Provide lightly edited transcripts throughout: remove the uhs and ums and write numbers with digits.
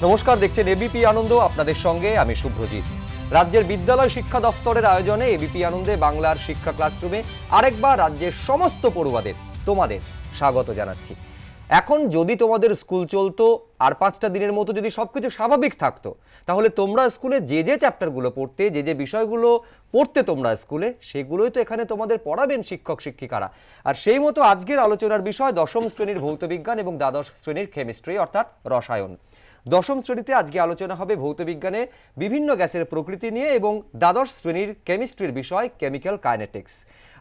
নমস্কার, দেখছেন এবিপি আনন্দ, আপনাদের সঙ্গে আমি শুভ্রজিৎ। রাজ্যের বিদ্যালয় শিক্ষা দপ্তরের আয়োজনে এবিপি আনন্দে বাংলার শিক্ষা ক্লাসরুমে আরেকবার রাজ্যের সমস্ত পড়ুয়াদের তোমাদের স্বাগত জানাচ্ছি। এখন যদি তোমাদের স্কুল চলতো আর 5টা দিনের মতো যদি সবকিছু স্বাভাবিক থাকতো, তাহলে তোমরা স্কুলে যে যে চ্যাপ্টারগুলো পড়তে, যে যে বিষয়গুলো পড়তে তোমরা স্কুলে, সেগুলোই তো এখানে তোমাদের পড়াবেন শিক্ষক শিক্ষিকারা। আর সেই মতো আজকের আলোচনার বিষয় 10ম শ্রেণীর ভৌতবিজ্ঞান এবং দ্বাদশ শ্রেণীর কেমিস্ট্রি অর্থাৎ রসায়ন। 10ম শ্রেণীতে আজকে আলোচনা হবে ভৌতবিজ্ঞানে বিভিন্ন গ্যাসের প্রকৃতি নিয়ে এবং দ্বাদশ শ্রেণীর কেমিস্ট্রির বিষয় কেমিক্যাল কাইনেটিক্স।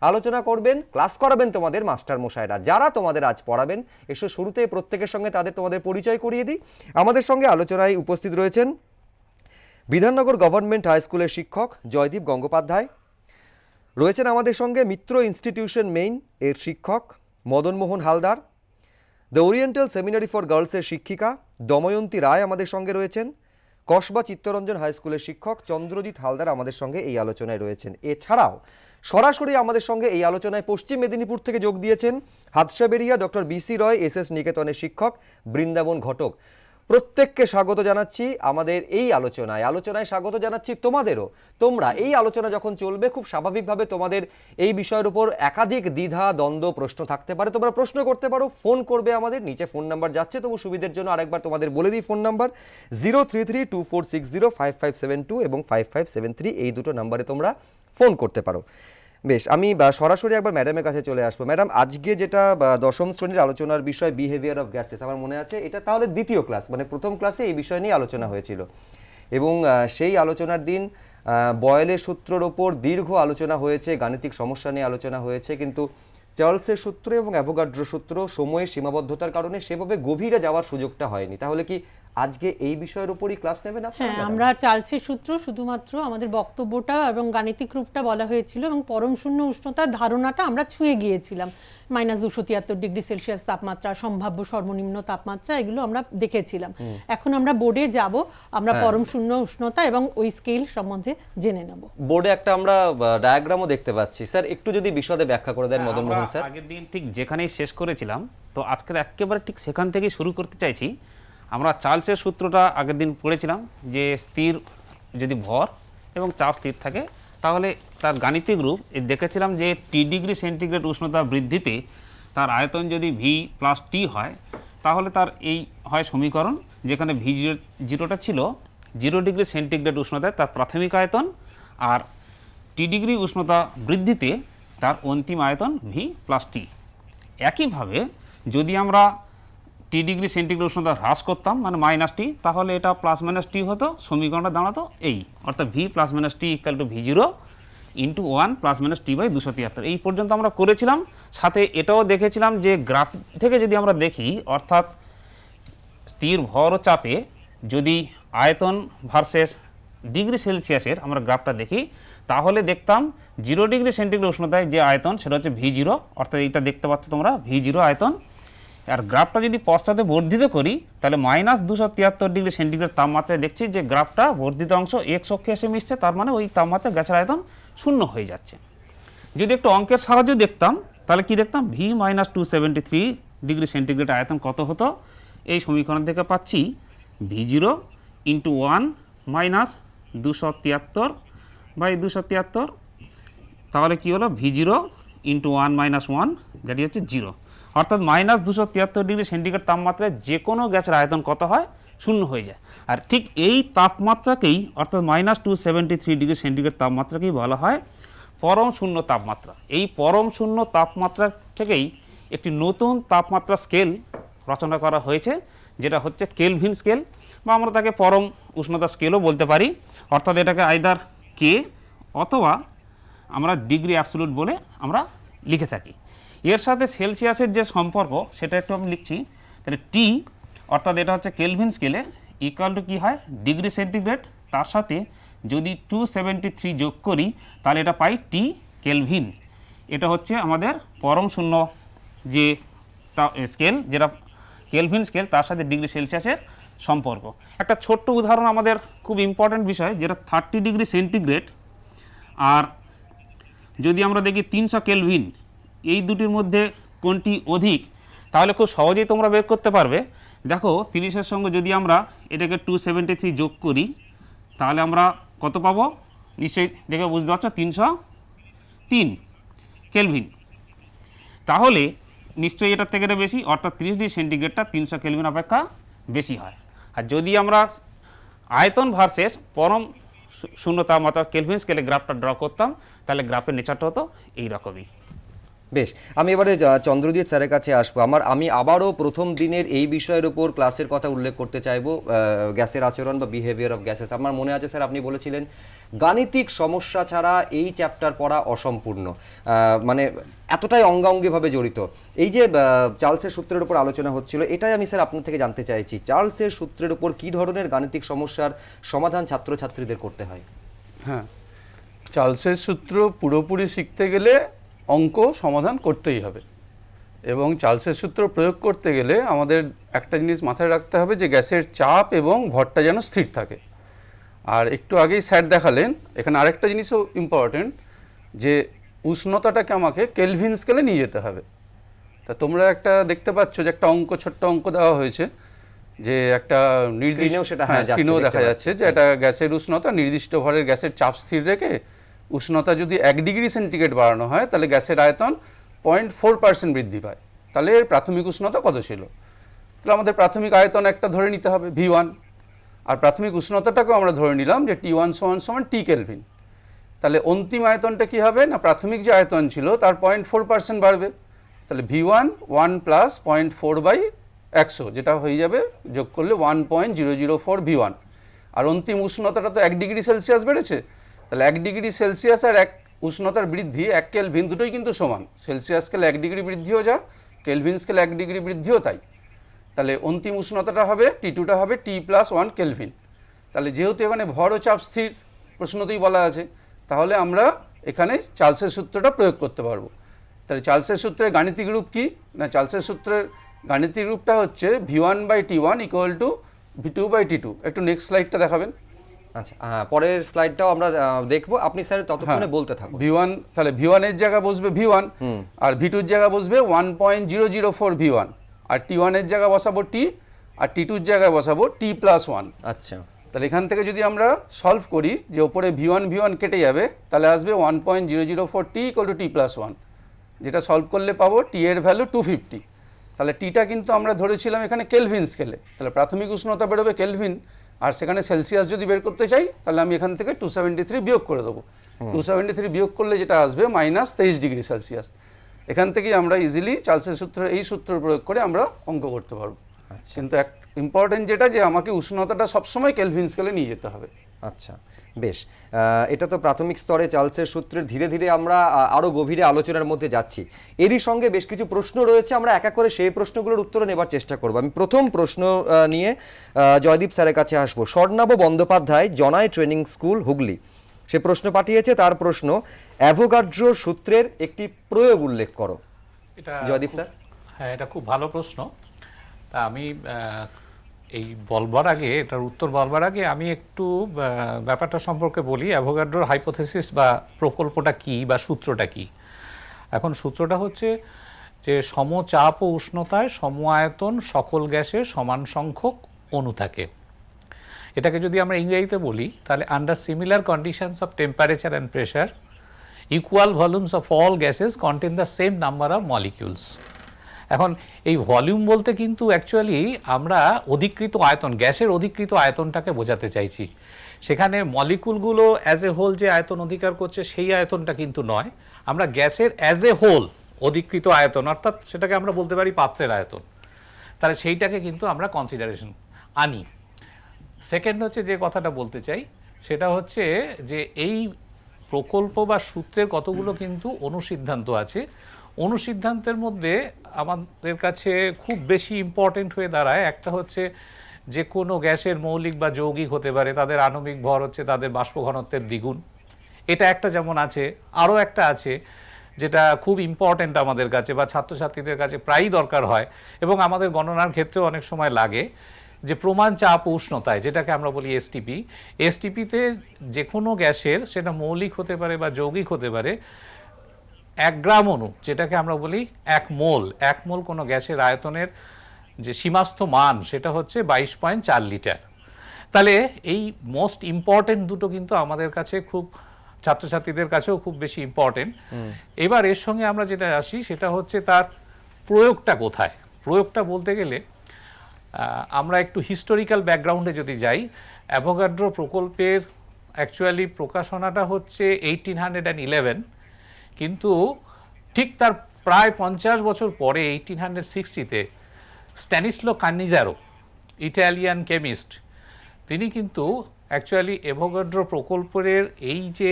আলোচনা করবেন, ক্লাস করাবেন তোমাদের মাস্টার মশাইরা, যারা তোমাদের আজ পড়াবেন। এসো শুরুতে প্রত্যেকের সঙ্গে তোমাদের পরিচয় করিয়ে দিই। আমাদের সঙ্গে আলোচনায় উপস্থিত রয়েছেন বিধাননগর গভর্নমেন্ট হাই স্কুলের শিক্ষক জয়দীপ গঙ্গোপাধ্যায়, রয়েছেন আমাদের সঙ্গে মিত্র ইনস্টিটিউশন মেইন এর শিক্ষক Madanmohan Haldar, the oriental seminary for গার্লসের শিক্ষিকা দময়ন্তী রায় আমাদের সঙ্গে রয়েছেন, কসবা চিত্তরঞ্জন হাই স্কুলের শিক্ষক চন্দ্রজিৎ হালদার আমাদের সঙ্গে এই আলোচনায় রয়েছেন। এছাড়াও সরাসরি আমাদের সঙ্গে এই আলোচনায় পশ্চিম মেদিনীপুর থেকে যোগ দিয়েছেন হাদসাবেরিয়া ডক্টর বিসি রয় এসএস নিকেতনের শিক্ষক বৃন্দাবন ঘটক। প্রত্যেককে স্বাগত জানাচ্ছি আমাদের এই আলোচনায় স্বাগত জানাচ্ছি তোমাদেরও। তোমরা এই আলোচনা যখন চলবে, খুব স্বাভাবিকভাবে তোমাদের এই বিষয়ের উপর একাধিক দ্বিধা দ্বন্দ্ব প্রশ্ন থাকতে পারে, তোমরা প্রশ্ন করতে পারো, ফোন করবে আমাদের, নিচে ফোন নাম্বার যাচ্ছে, তবু সুবিধার জন্য আরেকবার তোমাদের বলে দিই ফোন নাম্বার 0332460557 এবং 5573, এই দুটো নাম্বারে তোমরা ফোন করতে পারো। বেশ, আমি সরাসরি একবার ম্যাডামের কাছে চলে আসবো। ম্যাডাম, আজকে যেটা 10ম শ্রেণীর আলোচনার বিষয় বিহেভিয়ার অফ গ্যাসেস, আমার মনে আছে এটা তাহলে দ্বিতীয় ক্লাস, মানে প্রথম ক্লাসে এই বিষয় নিয়ে আলোচনা হয়েছিল এবং সেই আলোচনার দিন বয়েলের সূত্রের ওপর দীর্ঘ আলোচনা হয়েছে, গাণিতিক সমস্যা নিয়ে আলোচনা হয়েছে, কিন্তু চার্লসের সূত্র এবং অ্যাভোগাড্রো সূত্র সময়ের সীমাবদ্ধতার কারণে সেভাবে গভীরে যাওয়ার সুযোগটা হয়নি। তাহলে কি আজকে এই বিষয়ের উপরই ক্লাস নেবেন আপনারা? হ্যাঁ, আমরা চার্লসের সূত্র শুধুমাত্র আমাদের বক্তব্যটা এবং গাণিতিক রূপটা বলা হয়েছিল এবং পরম শূন্য উষ্ণতার ধারণাটা আমরা ছুঁয়ে গিয়েছিলাম। -273°C তাপমাত্রা, সম্ভাব্য সর্বনিম্ন তাপমাত্রা, এগুলো আমরা দেখেছিলাম। এখন আমরা বোর্ডে যাব, আমরা পরম শূন্য উষ্ণতা এবং ওই স্কেল সম্বন্ধে জেনে নেব। বোর্ডে একটা আমরা ডায়াগ্রামও দেখতে পাচ্ছি। স্যার, একটু যদি বিশদে ব্যাখ্যা করে দেন মদন মোহন স্যার। আগের দিন ঠিক যেখানেই শেষ করেছিলাম, তো আজকের একেবারে ঠিক সেখান থেকেই শুরু করতে চাইছি। আমরা চার্লসের সূত্রটা আগের দিন পড়েছিলাম যে স্থির যদি ভর এবং চাপ স্থির থাকে, তাহলে তার গাণিতিক রূপ দেখেছিলাম যে T°C উষ্ণতা বৃদ্ধিতে তার আয়তন যদি V+T হয়, তাহলে তার এই হয় সমীকরণ, যেখানে V0টা ছিল 0°C উষ্ণতায় তার প্রাথমিক আয়তন, আর T° উষ্ণতা বৃদ্ধিতে তার অন্তিম আয়তন V+T। একইভাবে যদি আমরা T°C উষ্ণতা হ্রাস করতাম, মানে -T, তাহলে এটা +-T হতো, সমীকরণটা দাঁড়াতো এই, অর্থাৎ V+-T = V0 × 1 +-T/273। এই পর্যন্ত আমরা করেছিলাম। সাথে এটাও দেখেছিলাম যে গ্রাফ থেকে যদি আমরা দেখি, অর্থাৎ স্থির ভর ও চাপে যদি আয়তন ভার্সেস ডিগ্রি সেলসিয়াসের আমরা গ্রাফটা দেখি, তাহলে দেখতাম 0°C উষ্ণতায় যে আয়তন সেটা হচ্ছে V0, অর্থাৎ এটা দেখতে পাচ্ছ তোমরা V0 আয়তন। আর গ্রাফটা যদি পশ্চাতে বর্ধিত করি, তাহলে -273°C তাপমাত্রায় দেখছি যে গ্রাফটা বর্ধিত অংশ x অক্ষে এসে মিশছে, তার মানে ওই তাপমাত্রা গ্যাসের আয়তন শূন্য হয়ে যাচ্ছে। যদি একটু অঙ্কের সাহায্যে দেখতাম, তাহলে কি দেখতাম, V-273°C আয়তন কত হতো, এই সমীকরণ থেকে পাচ্ছি V0 × 1 - 273/273, তাহলে কি হলো V0 × 1 - 1, যেটি হচ্ছে 0, অর্থাৎ -273°C তাপমাত্রায় যে কোনো গ্যাসের আয়তন কত হয়, শূন্য হয়ে যায়। আর ঠিক এই তাপমাত্রাকেই, অর্থাৎ -273°C তাপমাত্রাকেই বলা হয় পরম শূন্য তাপমাত্রা। এই পরম শূন্য তাপমাত্রা থেকেই একটি নতুন তাপমাত্রা স্কেল রচনা করা হয়েছে, যেটা হচ্ছে কেলভিন স্কেল, বা আমরা তাকে পরম উষ্ণতা স্কেলও বলতে পারি। অর্থাৎ এটাকে আইদার কে অথবা আমরা ডিগ্রি অ্যাবসোলিউট বলে আমরা লিখে থাকি। এর সাথে সেলসিয়াসের যে সম্পর্ক সেটা একটু আমি লিখছি। তাহলে টি, অর্থাৎ এটা হচ্ছে কেলভিন স্কেলে, ইকুয়াল টু কী হয়, ডিগ্রি সেন্টিগ্রেড, তার সাথে যদি 273 যোগ করি, তাহলে এটা পাই টি কেলভিন। এটা হচ্ছে আমাদের পরম শূন্য যে স্কেল, যেটা কেলভিন স্কেল, তার সাথে ডিগ্রি সেলসিয়াসের সম্পর্ক। একটা ছোট্ট উদাহরণ আমাদের খুব ইম্পর্ট্যান্ট বিষয়, যেটা 30°C, আর যদি আমরা দেখি 300 কেলভিন, এই দুটির মধ্যে কোনটি অধিক, তাহলে খুব সহজেই তোমরা বের করতে পারবে দেখো 30-এর সঙ্গে যদি আমরা এটাকে 273 যোগ করি তাহলে আমরা কত পাবো? নিশ্চয়ই দেখে বুঝতে পারছো, 303 কেলভিন। তাহলে নিশ্চয়ই এটার থেকে এটা বেশি, অর্থাৎ 30 ডিগ্রি সেন্টিগ্রেডটা 300 কেলভিন অপেক্ষা বেশি হয়। আর যদি আমরা আয়তন ভার্সেস পরম শূন্য তাপমাত্রা কেলভিন স্কেলে গ্রাফটা ড্র করতাম তাহলে গ্রাফের নেচারটা হতো এইরকমই। বেশ, আমি এবারে চন্দ্রজিৎ স্যারের কাছে আসবো। আমি আবারও প্রথম দিনের এই বিষয়ের উপর ক্লাসের কথা উল্লেখ করতে চাইবো, গ্যাসের আচরণ বা বিহেভিয়ার অফ গ্যাসেস। আমার মনে আছে স্যার আপনি বলেছিলেন গাণিতিক সমস্যা ছাড়া এই চ্যাপ্টার পড়া অসম্পূর্ণ, মানে এতটাই অঙ্গাঙ্গিভাবে জড়িত। এই যে চার্লসের সূত্রের উপর আলোচনা হচ্ছিল, এটাই আমি স্যার আপনার থেকে জানতে চাইছি, চার্লসের সূত্রের উপর কী ধরনের গাণিতিক সমস্যার সমাধান ছাত্রছাত্রীদের করতে হয়? হ্যাঁ, চার্লসের সূত্র পুরোপুরি শিখতে গেলে অঙ্ক সমাধান করতেই হবে, এবং চার্লসের সূত্র প্রয়োগ করতে গেলে আমাদের একটা জিনিস মাথায় রাখতে হবে যে গ্যাসের চাপ এবং ভরটা যেন স্থির থাকে। আর একটু আগেই স্যার দেখালেন, এখানে আরেকটা জিনিসও ইম্পর্টেন্ট, যে উষ্ণতাটাকে আমাকে কেলভিন স্কেলে নিয়ে যেতে হবে। তা তোমরা একটা দেখতে পাচ্ছ যে একটা অঙ্ক, ছোট্ট অঙ্ক দেওয়া হয়েছে, যে একটা নির্দিষ্ট স্ক্রিনেও দেখা যাচ্ছে যে একটা গ্যাসের উষ্ণতা, নির্দিষ্ট ভরের গ্যাসের চাপ স্থির রেখে উষ্ণতা যদি 1 ডিগ্রি সেন্টিগ্রেড বাড়ানো হয় তাহলে গ্যাসের আয়তন 0.4% বৃদ্ধি পায়। তাহলে এর প্রাথমিক উষ্ণতা কত ছিল? তাহলে আমাদের প্রাথমিক আয়তন একটা ধরে নিতে হবে V1, আর প্রাথমিক উষ্ণতাটাকেও আমরা ধরে নিলাম যে T1 = T কেলভিন। তাহলে অন্তিম আয়তনটা কি হবে না, প্রাথমিক যে আয়তন ছিল তার 0.4% বাড়বে। তাহলে V1 1 + 0.4/100, যেটা হয়ে যাবে যোগ করলে 1.004 V1। আর অন্তিম উষ্ণতাটা তো 1 ডিগ্রি সেলসিয়াস বেড়েছে, তাহলে 1 ডিগ্রি সেলসিয়াস আর 1 উষ্ণতার বৃদ্ধি 1 কেলভিন দুটোই কিন্তু সমান। সেলসিয়াস স্কেলে 1 ডিগ্রি বৃদ্ধিও যা, কেলভিন স্কেলে 1 ডিগ্রি বৃদ্ধিও তাই। তাহলে অন্তিম উষ্ণতাটা হবে T2টা হবে T + 1 কেলভিন। তাহলে যেহেতু এখানে ভর ও চাপ স্থির প্রশ্নতেই বলা আছে, তাহলে আমরা এখানে চার্লসের সূত্রটা প্রয়োগ করতে পারবো। তাহলে চার্লসের সূত্রের গাণিতিক রূপ কি না, চার্লসের সূত্রের গাণিতিক রূপটা হচ্ছে V1/T1 = V2/T2। একটু নেক্সট স্লাইডটা দেখাবেন। আচ্ছা, পরের স্লাইডটাও আমরা দেখবো, আপনি স্যার ততক্ষণে বলতে থাকুন। V1, তাহলে V1 এর জায়গা বসবে V1, আর V2 এর জায়গা বসবে 1.004 V1, আর T1 এর জায়গা বসাবো T, আর T2 এর জায়গায় বসাবো T + 1। আচ্ছা, তাহলে এখান থেকে যদি আমরা সলভ করি যে ওপরে V1 কেটে যাবে, তাহলে আসবে 1.004 T = T + 1, যেটা সলভ করলে পাবো T এর ভ্যালু 250। তাহলে টিটা কিন্তু আমরা ধরেছিলাম এখানে কেলভিন স্কেলে, তাহলে প্রাথমিক উষ্ণতা বেরোবে কেলভিন, আর সেখানে সেলসিয়াস যদি বের করতে চাই তাহলে আমি এখান থেকে 273 বিয়োগ করে দেবো। 273 বিয়োগ করলে যেটা আসবে -23 ডিগ্রি সেলসিয়াস। এখান থেকেই আমরা ইজিলি চার্লসের সূত্র, এই সূত্র প্রয়োগ করে আমরা অঙ্ক করতে পারবো। কিন্তু এক ইম্পর্টেন্ট যেটা, যে আমাকে উষ্ণতাটা সবসময় কেলভিন স্কেলে নিয়ে যেতে হবে। আচ্ছা, বেশ, এটা তো প্রাথমিক স্তরে চার্লসের সূত্রের। ধীরে ধীরে আমরা আরও গভীরে আলোচনার মধ্যে যাচ্ছি। এরই সঙ্গে বেশ কিছু প্রশ্ন রয়েছে, আমরা এক এক করে সেই প্রশ্নগুলোর উত্তর নেবার চেষ্টা করব। আমি প্রথম প্রশ্ন নিয়ে জয়দীপ স্যারের কাছে আসবো। স্বর্ণাভ বন্দ্যোপাধ্যায়, জনাই ট্রেনিং স্কুল, হুগলি, সে প্রশ্ন পাঠিয়েছে। তার প্রশ্ন, অ্যাভোগাড্রো সূত্রের একটি প্রয়োগ উল্লেখ করো। এটা জয়দীপ স্যার। হ্যাঁ, এটা খুব ভালো প্রশ্ন। তা আমি এই বলবার আগে, এটার উত্তর বলবার আগে আমি একটু ব্যাপারটা সম্পর্কে বলি। অ্যাভোগাড্রোর হাইপোথেসিস বা প্রকল্পটা কি বা সূত্রটা কি। এখন সূত্রটা হচ্ছে যে সমচাপ ও উষ্ণতায় সম আয়তন সকল গ্যাসের সমান সংখ্যক অণু থাকে। এটাকে যদি আমরা ইংরেজিতে বলি তাহলে under similar conditions of temperature and pressure equal volumes of all gases contain the same number of molecules. এখন এই ভলিউম বলতে কিন্তু অ্যাকচুয়ালি আমরা অধিকৃত আয়তন, গ্যাসের অধিকৃত আয়তনটাকে বোঝাতে চাইছি। সেখানে মলিকুলগুলো অ্যাজ এ হোল যে আয়তন অধিকার করছে সেই আয়তনটা কিন্তু নয়, আমরা গ্যাসের অ্যাজ এ হোল অধিকৃত আয়তন, অর্থাৎ সেটাকে আমরা বলতে পারি পাত্রের আয়তন, তাহলে সেইটাকে কিন্তু আমরা কনসিডারেশন আনি। সেকেন্ড হচ্ছে যে কথাটা বলতে চাই সেটা হচ্ছে যে এই প্রকল্প বা সূত্রের কতগুলো কিন্তু অনুসিদ্ধান্ত আছে। অনুসিদ্ধান্তের মধ্যে আমাদের কাছে খুব বেশি ইম্পর্টেন্ট হয়ে দাঁড়ায় একটা হচ্ছে যে কোনো গ্যাসের মৌলিক বা যৌগিক হতে পারে, তাদের আণবিক ভর হচ্ছে তাদের বাষ্প ঘনত্বের দ্বিগুণ। এটা একটা যেমন আছে, আরও একটা আছে যেটা খুব ইম্পর্টেন্ট আমাদের কাছে বা ছাত্রছাত্রীদের কাছে প্রায়ই দরকার হয় এবং আমাদের গণনার ক্ষেত্রেও অনেক সময় লাগে, যে প্রমাণ চাপ ও উষ্ণতায়, যেটাকে আমরা বলি এসটিপি। এসটিপিতে যে কোনো গ্যাসের, সেটা মৌলিক হতে পারে বা যৌগিক হতে পারে, 1 গ্রাম অণু, যেটাকে আমরা বলি 1 মোল কোনো গ্যাসের আয়তনের যে সীমাস্থ মান সেটা হচ্ছে 22.4 লিটার। তাহলে এই মোস্ট ইম্পর্টেন্ট দুটো কিন্তু আমাদের কাছে খুব, ছাত্রছাত্রীদের কাছেও খুব বেশি ইম্পর্টেন্ট। এবার এর সঙ্গে আমরা যেটা আসি সেটা হচ্ছে তার প্রয়োগটা কোথায়। প্রয়োগটা বলতে গেলে আমরা একটু হিস্টোরিক্যাল ব্যাকগ্রাউন্ডে যদি যাই, অ্যাভোগাড্রো প্রকল্পের অ্যাকচুয়ালি প্রকাশনাটা হচ্ছে 1811, কিন্তু ঠিক তার প্রায় 50 বছর পরে 1860-তে স্ট্যানিসলো কানিজারো, ইটালিয়ান কেমিস্ট, তিনি কিন্তু অ্যাকচুয়ালি অ্যাভোগাড্রো প্রকল্পের এই যে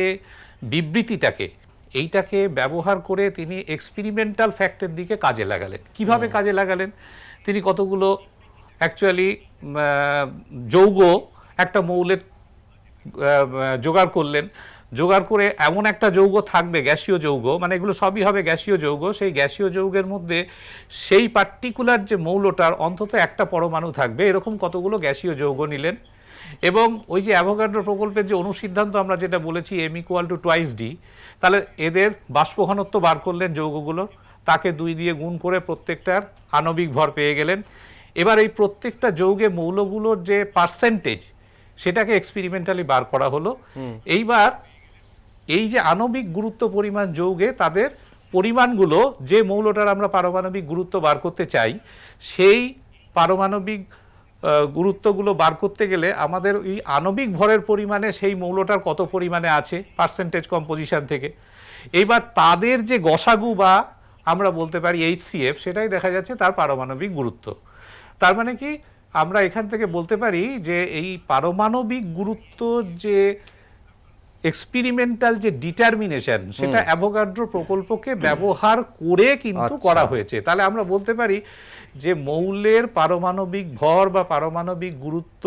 এইটাকে ব্যবহার করে তিনি এক্সপেরিমেন্টাল ফ্যাক্টের দিকে কাজে লাগালেন। কিভাবে কাজে লাগালেন? তিনি কতগুলো অ্যাকচুয়ালি যৌগ একটা মৌলের জোগাড় করলেন, জোগাড় করে এমন একটা যৌগ থাকবে, গ্যাসীয় যৌগ, মানে এগুলো সবই হবে গ্যাসীয় যৌগ, সেই গ্যাসীয় যৌগের মধ্যে সেই পার্টিকুলার যে মৌলটার অন্তত একটা পরমাণু থাকবে, এরকম কতগুলো গ্যাসীয় যৌগ নিলেন। এবং ওই যে অ্যাভোগাড্রো প্রকল্পের যে অনুসিদ্ধান্ত আমরা যেটা বলেছি m=2D, তাহলে এদের বাষ্প ঘনত্ব বার করলেন যৌগগুলো, তাকে 2 দিয়ে গুণ করে প্রত্যেকটার আণবিক ভর পেয়ে গেলেন। এবার এই প্রত্যেকটা যৌগে মৌলগুলোর যে পার্সেন্টেজ সেটাকে এক্সপেরিমেন্টালি বার করা হলো। এইবার এই যে আণবিক গুরুত্ব পরিমাণ যৌগে তাদের পরিমাণগুলো, যে মৌলটার আমরা পারমাণবিক গুরুত্ব বার করতে চাই, সেই পারমাণবিক গুরুত্বগুলো বার করতে গেলে আমাদের ওই আণবিক ভরের পরিমাণে সেই মৌলটার কত পরিমাণে আছে পার্সেন্টেজ কম্পোজিশন থেকে, এইবার তাদের যে গসাগু বা আমরা বলতে পারি HCF, সেটাই দেখা যাচ্ছে তার পারমাণবিক গুরুত্ব। তার মানে কি আমরা এখান থেকে বলতে পারি যে এই পারমাণবিক গুরুত্ব যে এক্সপেরিমেন্টাল যে ডিটারমিনেশন, সেটা অ্যাভোগাড্রো প্রকল্পকে ব্যবহার করে কিন্তু করা হয়েছে। তাহলে আমরা বলতে পারি যে মৌলের পারমাণবিক ভর বা পারমাণবিক গুরুত্ব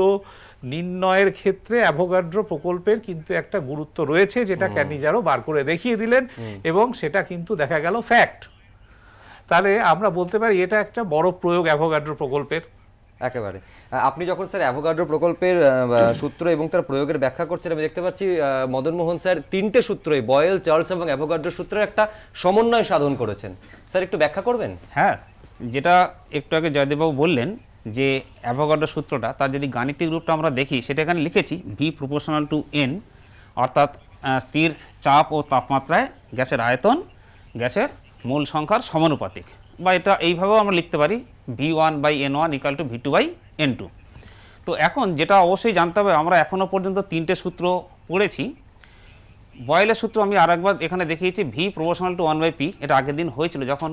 নির্ণয়ের ক্ষেত্রে অ্যাভোগাড্রো প্রকল্পের কিন্তু একটা গুরুত্ব রয়েছে, যেটা ক্যানিজারো বার করে দেখিয়ে দিলেন, এবং সেটা কিন্তু দেখা গেল ফ্যাক্ট। তাহলে আমরা বলতে পারি এটা একটা বড় প্রয়োগ অ্যাভোগাড্রো প্রকল্পের। একেবারে। আপনি যখন স্যার অ্যাভোগাড্রো প্রকল্পের সূত্র এবং তার প্রয়োগের ব্যাখ্যা করছেন, আমি দেখতে পাচ্ছি মদন মোহন স্যার 3টে সূত্রই, বয়েল, চার্লস এবং অ্যাভোগাড্রো সূত্রের একটা সমন্বয় সাধন করেছেন। স্যার একটু ব্যাখ্যা করবেন? হ্যাঁ, যেটা একটু আগে জয়দেববাবু বললেন যে অ্যাভোগাড্রো সূত্রটা, তার যদি গাণিতিক রূপটা আমরা দেখি, সেটা এখানে লিখেছি V∝N, অর্থাৎ স্থির চাপ ও তাপমাত্রায় গ্যাসের আয়তন গ্যাসের মূল সংখ্যার সমানুপাতিক, বা এটা এইভাবেও আমরা লিখতে পারি V1/N1 = V2/N2। তো এখন যেটা অবশ্যই জানতে হবে, আমরা এখনও পর্যন্ত 3টে সূত্র পড়েছি। বয়েলের সূত্র আমি আরেকবার এখানে দেখিয়েছি V∝1/P, এটা আগের দিন হয়েছিল যখন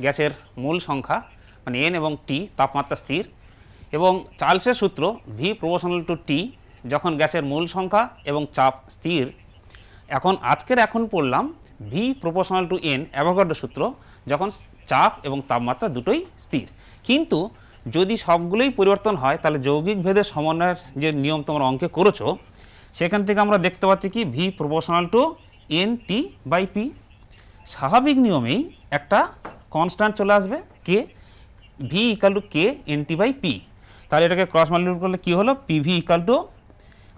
গ্যাসের মূল সংখ্যা মানে N এবং T তাপমাত্রা স্থির, এবং চার্লসের সূত্র V∝T, যখন গ্যাসের মূল সংখ্যা এবং চাপ স্থির। এখন পড়লাম V∝N অ্যাভোগাড্রো সূত্র, যখন চাপ এবং তাপমাত্রা দুটোই স্থির। কিন্তু যদি সবগুলোই পরিবর্তন হয়, তাহলে যৌগিক ভেদের সমন্বয়ের যে নিয়ম তোমরা অঙ্কে করেছো, সেখান থেকে আমরা দেখতে পাচ্ছি কি V∝NT/P। স্বাভাবিক নিয়মেই একটা কনস্ট্যান্ট চলে আসবে কে, V = K NT/P। তাহলে এটাকে ক্রস মাল্টিপ্লাই করলে কি হলো, PV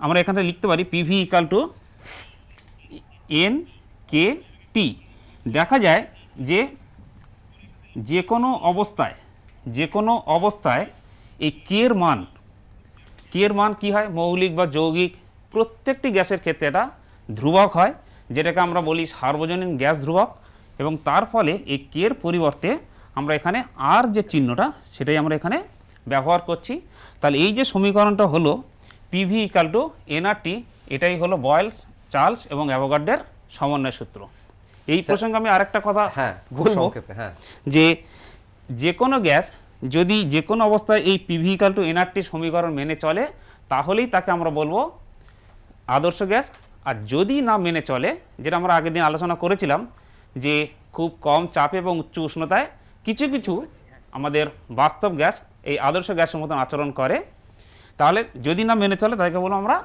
আমরা এখানে লিখতে পারি PV = NKT। দেখা যায় যে কোনো অবস্থায় এই কের মান কি হয়, মৌলিক বা যৌগিক প্রত্যেকটি গ্যাসের ক্ষেত্রে এটা ধ্রুবক হয়, যেটাকে আমরা বলি সার্বজনীন গ্যাস ধ্রুবক। এবং তার ফলে এই কের পরিবর্তে আমরা এখানে আর যে চিহ্নটা, সেটাই আমরা এখানে ব্যবহার করছি। তাহলে এই যে সমীকরণটা হলো PV = nRT, এটাই হলো বয়েল, চার্লস এবং অ্যাভোগাড্রোর সমন্বয় সূত্র। এই প্রসঙ্গে আমি আরেকটা কথা বলবো, যে কোনো গ্যাস যদি যে কোনো অবস্থায় এই PV = nRT সমীকরণ মেনে চলে, তাহলেই তাকে আমরা বলবো আদর্শ গ্যাস। আর যদি না মেনে চলে, যেটা আমরা আগের দিন আলোচনা করেছিলাম, যে খুব কম চাপে এবং উচ্চ উষ্ণতায় কিছু আমাদের বাস্তব গ্যাস এই আদর্শ গ্যাসের মতন আচরণ করে, তাহলে যদি না মেনে চলে তাকে বলবো আমরা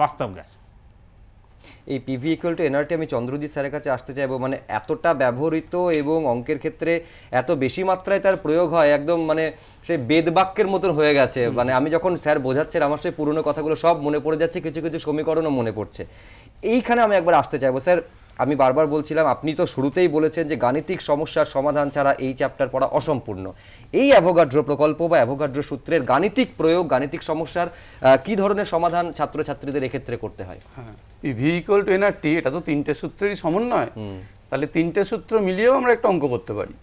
বাস্তব গ্যাস। এই PV = nRT আমি চন্দ্রজিৎ স্যারের কাছে আসতে চাইবো। মানে এতটা ব্যবহৃত এবং অঙ্কের ক্ষেত্রে এত বেশি মাত্রায় তার প্রয়োগ হয়, একদম মানে সেই বেদবাক্যের মতন হয়ে গেছে। মানে আমি যখন স্যার বোঝাচ্ছেন, আমার সেই পুরনো কথাগুলো সব মনে পড়ে যাচ্ছে, কিছু সমীকরণও মনে পড়ছে। এইখানে আমি একবার আসতে চাইবো স্যার, আমি বারবার বলছিলাম, আপনি তো শুরুতেই বলেছেন যে গাণিতিক সমস্যার সমাধান ছাড়া এই চ্যাপ্টার পড়া অসম্পূর্ণ। এই অ্যাভোগাড্রো প্রকল্প বা অ্যাভোগাড্রো সূত্রের গাণিতিক প্রয়োগ, গাণিতিক সমস্যার কি ধরনের সমাধান ছাত্রছাত্রীদের এক্ষেত্রে করতে হয়? হ্যাঁ, ভি ইকুয়াল টু এনআরটি, এটা তো তিনটে সূত্রেরই সমন্বয়। তাহলে তিনটে সূত্র মিলিয়েও আমরা একটা অঙ্ক করতে পারি।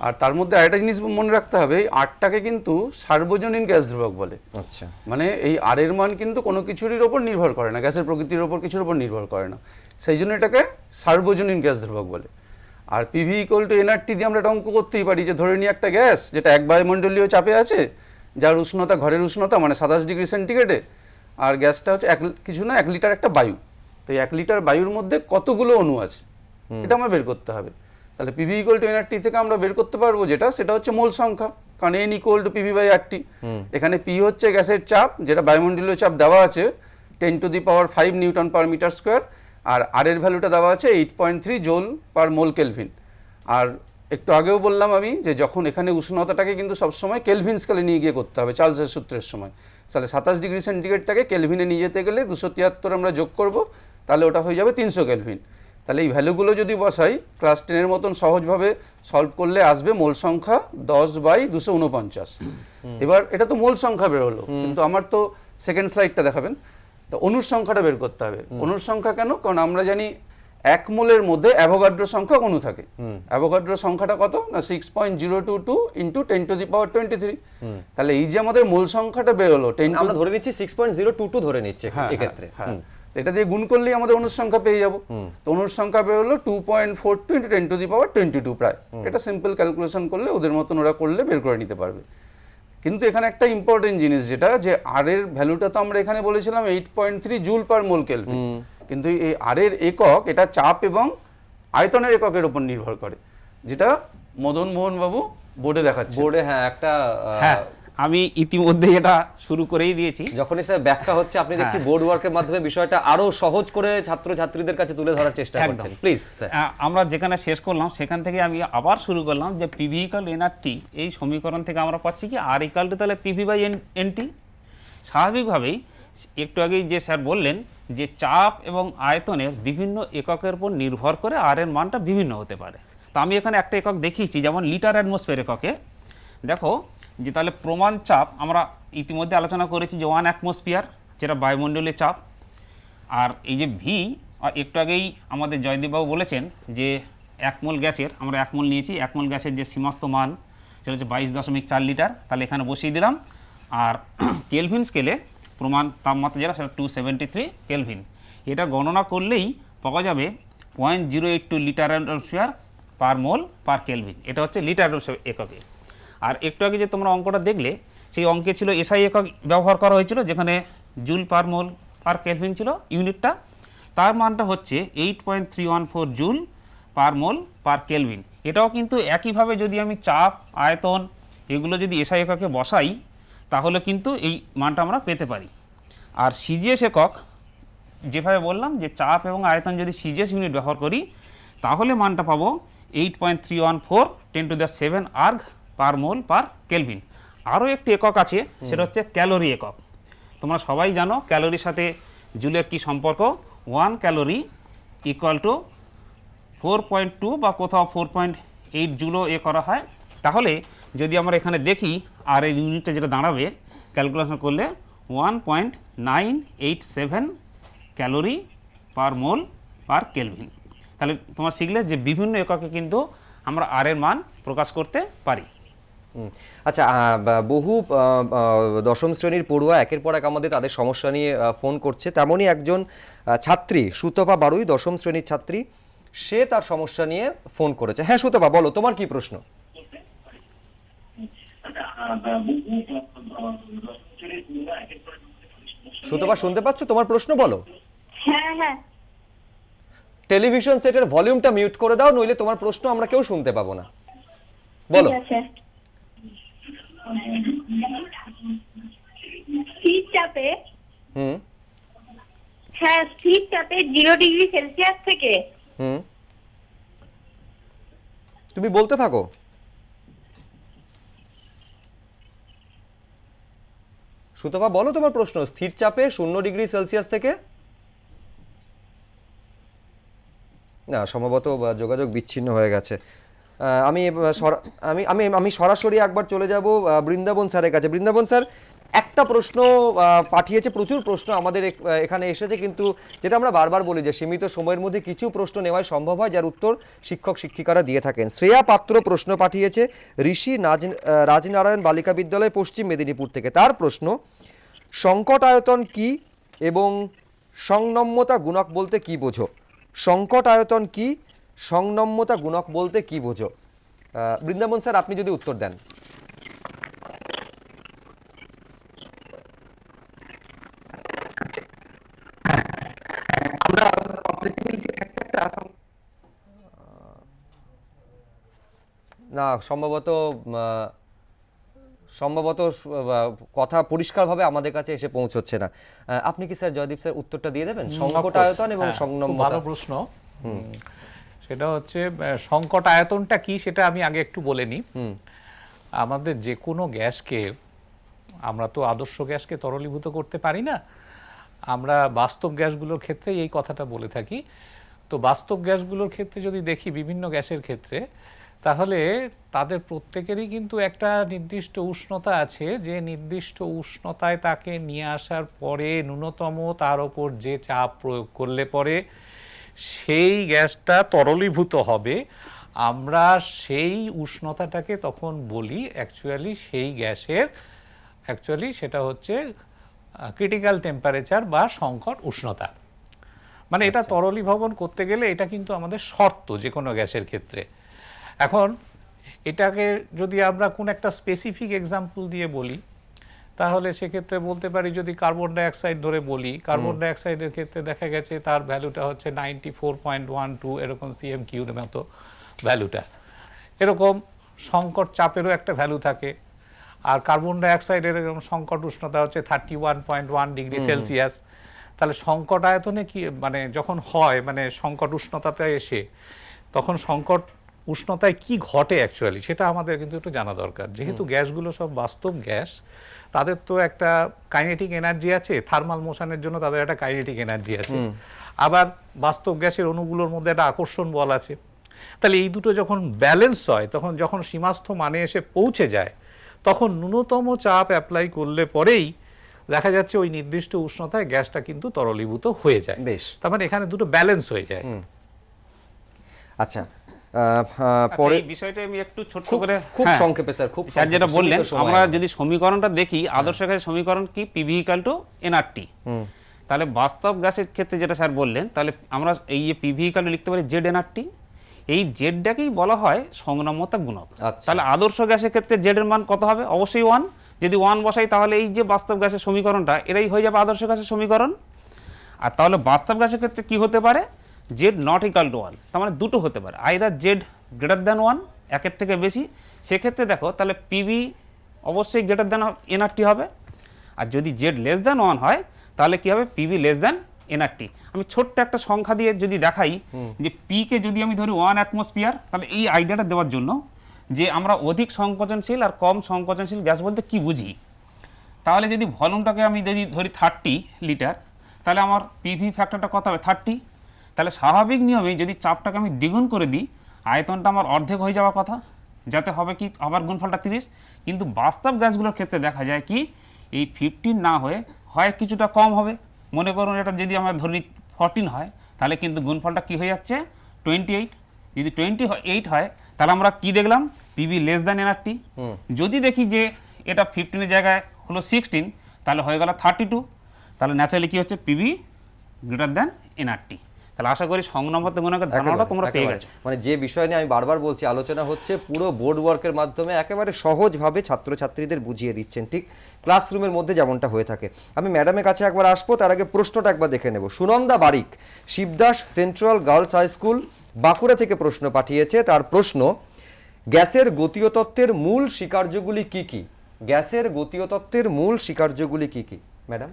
আর তার মধ্যে আরেকটা জিনিস মনে রাখতে হবে, এই আরটাকে কিন্তু সার্বজনীন গ্যাস ধ্রুবক বলে। আচ্ছা, মানে এই আর এর মান কিন্তু কোনো কিছুরই ওপর নির্ভর করে না, গ্যাসের প্রকৃতির ওপর কিছুর ওপর নির্ভর করে না, সেই জন্য এটাকে সার্বজনীন গ্যাস ধ্রুবক বলে। আর পিভি ইকুয়াল টু এনআরটি দিয়ে আমরা একটা অঙ্ক করতেই পারি, যে ধরে নিই একটা গ্যাস যেটা এক বায়ুমণ্ডলীয় চাপে আছে, যার উষ্ণতা ঘরের উষ্ণতা মানে 27 ডিগ্রি সেন্টিগ্রেডে, আর গ্যাসটা হচ্ছে কিছু না 1 লিটার একটা বায়ু। তো এই 1 লিটার বায়ুর মধ্যে কতগুলো অণু আছে এটা আমরা বের করতে হবে। তাহলে পিভি ইকুয়াল টু এনআরটি থেকে আমরা বের করতে পারবো সেটা হচ্ছে মোল সংখ্যা, কারণ N equal to PV by RT. এখানে পি হচ্ছে গ্যাসের চাপ, যেটা বায়ুমণ্ডলীয় চাপ দেওয়া আছে 10⁵ নিউটন পার মিটার স্কোয়ার, আর আর এর ভ্যালুটা দেওয়া আছে 8.3 জোল পার মোল কেলভিন। আর একটু আগেও বললাম আমি যে যখন এখানে উষ্ণতাটাকে কিন্তু সবসময় কেলভিন স্কেলে নিয়ে গিয়ে করতে হবে চার্লসের সূত্রের সময়। তাহলে 27 ডিগ্রি সেন্টিগ্রেডটাকে কেলভিনে নিয়ে যেতে গেলে 273 আমরা যোগ করব, তাহলে ওটা হয়ে যাবে 300 কেলভিন। তাহলে এই ভ্যালুগুলো যদি বসাই ক্লাস 10-এর মতন সহজভাবে সলভ করলে আসবে মোল সংখ্যা 10/249। এবার এটা তো মোল সংখ্যা বের হলো, কিন্তু আমার তো সেকেন্ড স্লাইডটা দেখাবেন, তো অণুর সংখ্যাটা বের করতে হবে। অণুর সংখ্যা কেন? কারণ আমরা জানি 1 মোলের মধ্যে অ্যাভোগাড্রো সংখ্যক অণু থাকে। অ্যাভোগাড্রো সংখ্যাটা কত না 6.022 × 10⁻23। তাহলে এই যে আমাদের মোল সংখ্যাটা বের হলো 10 আমরা ধরে নিচ্ছি 6.022 ধরে নিচ্ছি এক্ষেত্রে। এটা দিয়ে গুণ করলেই আমাদের অণুর সংখ্যা পেয়ে যাব। তো অণুর সংখ্যা বের হলো 2.42 × 10⁻22 প্রায়। এটা সিম্পল ক্যালকুলেশন করলে ওদের মতন ওরা করলে বের করে নিতে পারবে। কিন্তু এখানে একটা ইম্পর্টেন্ট জিনিস, যেটা যে আর এর ভ্যালুটা তো আমরা এখানে বলেছিলাম 8.3 জুল পার মোল কেলভিন, কিন্তু এই আর এর একক এটা চাপ এবং আয়তনের এককের উপর নির্ভর করে, যেটা মদন মোহন বাবু বোর্ডে দেখাচ্ছে। বোর্ডে হ্যাঁ একটা হ্যাঁ, আমি ইতিমধ্যে এটা শুরু করেই দিয়েছি। যখনই স্যার ব্যাখ্যা হচ্ছে, আপনি দেখছি বোর্ড ওয়ার্কের মাধ্যমে বিষয়টা আরো সহজ করে ছাত্রছাত্রীদের কাছে তুলে ধরার চেষ্টা করছেন। Please sir. আমরা যেখানে শেষ করলাম সেখান থেকে আমি আবার শুরু করলাম যে পিভি ইকুয়াল এনআরটি, এই সমীকরণ থেকে আমরা পাচ্ছি কি আর ইকুয়াল টু তাহলে পিভি বাই এনটি। স্বাভাবিকভাবেই একটু আগেই যে স্যার বললেন যে চাপ এবং আয়তনের বিভিন্ন এককের উপর নির্ভর করে আর এর মানটা বিভিন্ন হতে পারে। তো আমি এখানে একটা একক দেখিয়েছি, যেমন লিটার অ্যাটমসফিয়ার এককে। দেখো যে তাহলে প্রমাণ চাপ আমরা ইতিমধ্যে আলোচনা করেছি যে 1 অ্যাটমসফিয়ার, যেটা বায়ুমণ্ডলীয় চাপ। আর এই যে ভি, একটু আগেই আমাদের জয়দীপবাবু বলেছেন যে 1 মোল গ্যাসের, আমরা 1 মোল নিয়েছি, 1 মোল গ্যাসের যে সীমাস্ত মান সেটা হচ্ছে 22.4 লিটার, তাহলে এখানে বসিয়ে দিলাম। আর কেলভিন স্কেলে প্রমাণ তাপমাত্রা যেটা সেটা 273 কেলভিন। এটা গণনা করলেই পাওয়া যাবে 0.082 লিটার অ্যাটমসফিয়ার পার মোল পার কেলভিন। এটা হচ্ছে লিটার এককে। আর একটু আগে যে তোমরা অঙ্কটা দেখলে, সেই অঙ্কে ছিল এসআই একক ব্যবহার করা হয়েছিল, যেখানে জুল পার মোল পার কেলভিন ছিল ইউনিটটা। তার মানটা হচ্ছে 8.314 জুল পার মোল পার কেলভিন। এটাও কিন্তু একইভাবে যদি আমি চাপ, আয়তন এগুলো যদি এসআই এককে বসাই, তাহলে কিন্তু এই মানটা আমরা পেতে পারি। আর সিজিএস একক যেভাবে বললাম যে চাপ এবং আয়তন যদি সিজিএস ইউনিট ব্যবহার করি, তাহলে মানটা পাবো 8.314 10⁻7 আর্গ পার মোল পার কেলভিন। আরও একটি একক আছে, সেটা হচ্ছে ক্যালোরি একক। তোমরা সবাই জানো ক্যালোরির সাথে জুলের কি সম্পর্ক। 1 ক্যালোরি ইকুয়াল টু 4.2 বা কোথাও 4.8 জুলও করা হয়। তাহলে যদি আমরা এখানে দেখি আর এই ইউনিটটা যেটা দাঁড়াবে ক্যালকুলেশন করলে 1.987 ক্যালোরি পার মোল পার কেলভিন। তাহলে তোমরা শিখলে যে বিভিন্ন এককে কিন্তু আমরা আর এর মান প্রকাশ করতে পারি। আচ্ছা, বহু দশম শ্রেণীর পড়ুয়া একের পর এক আমাদের তাদের সমস্যা নিয়ে ফোন করছে। তেমনই একজন ছাত্রী সুতপা বারুই, দশম শ্রেণীর ছাত্রী, সে তার সমস্যা নিয়ে ফোন করেছে। হ্যাঁ সুতপা, বলো তোমার কি প্রশ্ন? সুতপা শুনতে পাচ্ছ? তোমার প্রশ্ন বলো। হ্যাঁ হ্যাঁ, টেলিভিশন সেটের ভলিউমটা মিউট করে দাও, নইলে তোমার প্রশ্ন আমরা কেউ শুনতে পাবো না। বলো। ঠিক আছে। স্থির চাপে, হ্যাঁ স্থির চাপে 0 ডিগ্রি সেলসিয়াস থেকে তুমি বলতে থাকো। সুতপা বলো তোমার প্রশ্ন। স্থির চাপে 0 ডিগ্রি সেলসিয়াস থেকে না, সম্ভবত যোগাযোগ বিচ্ছিন্ন হয়ে গেছে। আমি আমি আমি আমি সরাসরি একবার চলে যাব বৃন্দাবন স্যারের কাছে। বৃন্দাবন স্যার, একটা প্রশ্ন পাঠিয়েছে, প্রচুর প্রশ্ন আমাদের এখানে এসেছে, কিন্তু যেটা আমরা বারবার বলি যে সীমিত সময়ের মধ্যে কিছু প্রশ্ন নেওয়াই সম্ভব হয় যার উত্তর শিক্ষক শিক্ষিকারা দিয়ে থাকেন। শ্রেয়া পাত্র প্রশ্ন পাঠিয়েছে ঋষি রাজনারায়ণ বালিকা বিদ্যালয়, পশ্চিম মেদিনীপুর থেকে। তার প্রশ্ন, সংকট আয়তন কি এবং সংনম্যতা গুণক বলতে কি বোঝো? সংকট আয়তন কি, সংনম্যতা গুণক বলতে কি বোঝো? বৃন্দাবন স্যার, আপনি যদি উত্তর দেন। না, সম্ভবত কথা পরিষ্কারভাবে আমাদের কাছে এসে পৌঁছচ্ছে না। আপনি কি স্যার, জয়দীপ স্যার, উত্তরটা দিয়ে দেবেন? সংকট আয়তন এবং হ্যাঁ, খুব সংনম্যতা। ভালো প্রশ্ন। সেটা হচ্ছে সংকট আয়তনটা কি সেটা আমি আগে একটু বলে নিই। আমাদের যে কোনো গ্যাসকে, আমরা তো আদর্শ গ্যাসকে তরলীভূত করতে পারি না, আমরা বাস্তব গ্যাসগুলোর ক্ষেত্রে এই কথাটা বলে থাকি। তো বাস্তব গ্যাসগুলোর ক্ষেত্রে যদি দেখি বিভিন্ন গ্যাসের ক্ষেত্রে, তাহলে তাদের প্রত্যেকেরই কিন্তু একটা নির্দিষ্ট উষ্ণতা আছে, যে নির্দিষ্ট উষ্ণতায় তাকে নিয়ে আসার পরে ন্যূনতম তার ওপর যে চাপ প্রয়োগ করলে পরে সেই গ্যাসটা তরলীভূত হবে। আমরা সেই উষ্ণতাটাকে তখন বলি অ্যাকচুয়ালি সেই গ্যাসের সেটা হচ্ছে ক্রিটিক্যাল টেম্পারেচার বা সংকট উষ্ণতা। মানে এটা তরলীভবন করতে গেলে এটা কিন্তু আমাদের শর্ত যে কোনো গ্যাসের ক্ষেত্রে। এখন এটাকে যদি আমরা কোন একটা স্পেসিফিক এক্সাম্পল দিয়ে বলি, তাহলে সেক্ষেত্রে বলতে পারি, যদি কার্বন ডাইঅক্সাইড ধরে বলি, কার্বন ডাইঅক্সাইডের ক্ষেত্রে দেখা গেছে তার ভ্যালুটা হচ্ছে 94.12 এরকম CM3 এর মতো ভ্যালুটা। এরকম সংকট চাপেরও একটা ভ্যালু থাকে। আর কার্বন ডাইঅক্সাইডের এরকম সংকট উষ্ণতা হচ্ছে 31.1 ডিগ্রি সেলসিয়াস। তাহলে সংকট আয়তনে কি মানে যখন হয়, মানে সংকট উষ্ণতাতে এসে তখন সংকট উষ্ণতায় কি ঘটে অ্যাকচুয়ালি, সেটা আমাদের কিন্তু একটু জানা দরকার। যেহেতু গ্যাসগুলো সব বাস্তব গ্যাস, তাদের তো একটা কাইনেটিক এনার্জি আছে, থার্মাল মোশনের জন্য তাদের একটা কাইনেটিক এনার্জি আছে, আবার বাস্তব গ্যাসের অণুগুলোর মধ্যে একটা আকর্ষণ বল আছে। তাহলে এই দুটো যখন ব্যালেন্স হয়, তখন যখন সীমাস্থ মানে এসে পৌঁছে যায়, তখন ন্যূনতম চাপ অ্যাপ্লাই করলে পরেই দেখা যাচ্ছে ওই নির্দিষ্ট উষ্ণতায় গ্যাসটা কিন্তু তরলীভূত হয়ে যায়। বেশ, তার মানে এখানে দুটো ব্যালেন্স হয়ে যায়। আচ্ছা, পরে এই বিষয়টা আমি একটু ছোট্ট খুব করে খুব হ্যাঁ, সংক্ষেপে স্যার, খুব স্যার যেটা সংক্ষেপে, বললেন, সীমিত সময় আমরা আমাদের। যদি সমীকরণটা দেখি, আদর্শ গ্যাসের সমীকরণ কি, পিভি ইকুয়াল টু এনআরটি। তাহলে বাস্তব গ্যাসের ক্ষেত্রে যেটা স্যার বললেন, তাহলে আমরা এই যে পিভি ইকুয়াল টু লিখতে পারি জেড এনআরটি। এই জেডটাকেই বলা হয় সংনম্যতা গুণক। আচ্ছা। তাহলে আদর্শ গ্যাসের ক্ষেত্রে জেড এর মান কত হবে? অবশ্যই 1। যদি 1 বসাই তাহলে এই যে বাস্তব গ্যাসের সমীকরণটা, এটাই হয়ে যাবে আদর্শ গ্যাসের সমীকরণ। আর তাহলে বাস্তব গ্যাসের ক্ষেত্রে কি হতে পারে? Z nought equal to 1। তার মানে দুটো হতে পারে, আইদার জেড গ্রেটার দ্যান 1, একের থেকে বেশি। সেক্ষেত্রে দেখো, তাহলে পিভি অবশ্যই গ্রেটার দ্যান এনআরটি হবে। আর যদি জেড লেস দ্যান 1 হয়, তাহলে কি হবে? PV less than nRT. আমি ছোট্ট একটা সংখ্যা দিয়ে যদি দেখাই, যে পিকে যদি আমি ধরি 1 অ্যাটমসফিয়ার, তাহলে এই আইডিয়াটা দেওয়ার জন্য যে আমরা অধিক সংকোচনশীল আর কম সংকোচনশীল গ্যাস বলতে কি বুঝি, তাহলে যদি ভলিউমটাকে আমি যদি ধরি 30 লিটার, তাহলে আমার পিভি ফ্যাক্টরটা কত হবে? 30। তাহলে স্বাভাবিক নিয়মেই যদি চাপটাকে আমি দ্বিগুণ করে দিই, আয়তনটা আমার অর্ধেক হয়ে যাওয়ার কথা, যাতে হবে কি আবার গুণফলটা 30। কিন্তু বাস্তব গ্যাসগুলোর ক্ষেত্রে দেখা যায় কি, এই 15 না হয়ে হয় কিছুটা কম হবে। মনে করুন এটা যদি আমরা ধরি 14 হয়, তাহলে কিন্তু গুণফলটা কি হয়ে যাচ্ছে? 28। যদি 28 হয়, তাহলে আমরা কি দেখলাম? PV less than nRT. যদি দেখি যে এটা 15 এর জায়গায় হলো 16, তাহলে হয়ে গেল 32। তাহলে ন্যাচারালি কি হচ্ছে? PV greater than nRT. তাহলে আশা করি সংনম্যতা গুণকের ধারণাটা তোমরা পেয়ে একেবারে। গেছো। মানে যে বিষয় নিয়ে আমি বারবার বলছি, আলোচনা হচ্ছে, পুরো বোর্ড ওয়ার্কের মাধ্যমে একেবারে সহজভাবে ছাত্রছাত্রীদের বুঝিয়ে দিচ্ছেন, ঠিক ক্লাসরুমের মধ্যে যেমনটা হয়ে থাকে। আমি ম্যাডামের কাছে একবার আসবো, তার আগে প্রশ্নটা একবার দেখে নেব। Sunanda Barik, Shibdas central girls high school, Bankura থেকে প্রশ্ন পাঠিয়েছে। তার প্রশ্ন, গ্যাসের গতীয় তত্ত্বের মূল স্বীকার্যগুলি কি কি? গ্যাসের গতীয় তত্ত্বের মূল স্বীকার্যগুলি কি কি ম্যাডাম?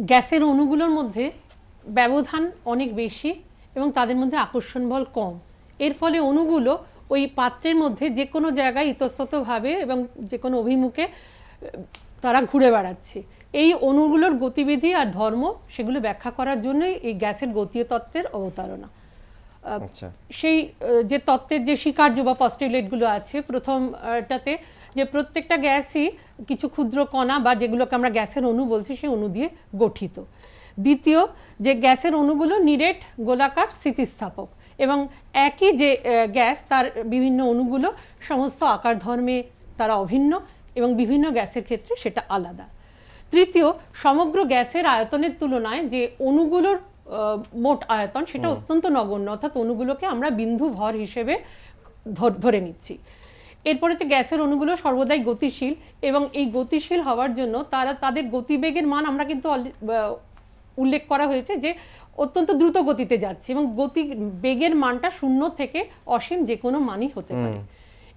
গ্যাসের অণুগুলোর মধ্যে ব্যবধান অনেক বেশি এবং তাদের মধ্যে আকর্ষণ বল কম। এর ফলে অণুগুলো ওই পাত্রের মধ্যে যে কোনো জায়গায় ইতস্ততভাবে এবং যে কোনো অভিমুখে তারা ঘুরে বেড়াচ্ছে। এই অণুগুলোর গতিবিধি আর ধর্ম, সেগুলো ব্যাখ্যা করার জন্যই এই গ্যাসের গতীয় তত্ত্বের অবতারণা। আচ্ছা সেই যে তত্ত্বের যে স্বীকার্য বা পস্টুলেটগুলো আছে প্রথমটাতে যে প্রত্যেকটা গ্যাসই কিছু ক্ষুদ্র কণা বা যেগুলোকে আমরা গ্যাসের অণু বলছি সেই অণু দিয়ে গঠিত। দ্বিতীয় যে গ্যাসের অণুগুলো নিরেট গোলাকার স্থিতিস্থাপক এবং একই যে গ্যাস তার বিভিন্ন অণুগুলো সমস্ত আকার ধর্মে তারা অভিন্ন এবং বিভিন্ন গ্যাসের ক্ষেত্রে সেটা আলাদা। তৃতীয়, সমগ্র গ্যাসের আয়তনের তুলনায় যে অণুগুলোর মোট আয়তন সেটা অত্যন্ত নগণ্য, অর্থাৎ অণুগুলোকে আমরা বিন্দু ভর হিসেবে ধরে নিচ্ছি। এরপরে যে গ্যাসের অণুগুলো সর্বদাই গতিশীল এবং এই গতিশীল হওয়ার জন্য তাদের গতিবেগের মান আমরা কিন্তু উল্লেখ করা হয়েছে যে অত্যন্ত দ্রুত গতিতে যাচ্ছে এবং গতি বেগের মানটা 0 থেকে অসীম যে কোনো মানই হতে পারে।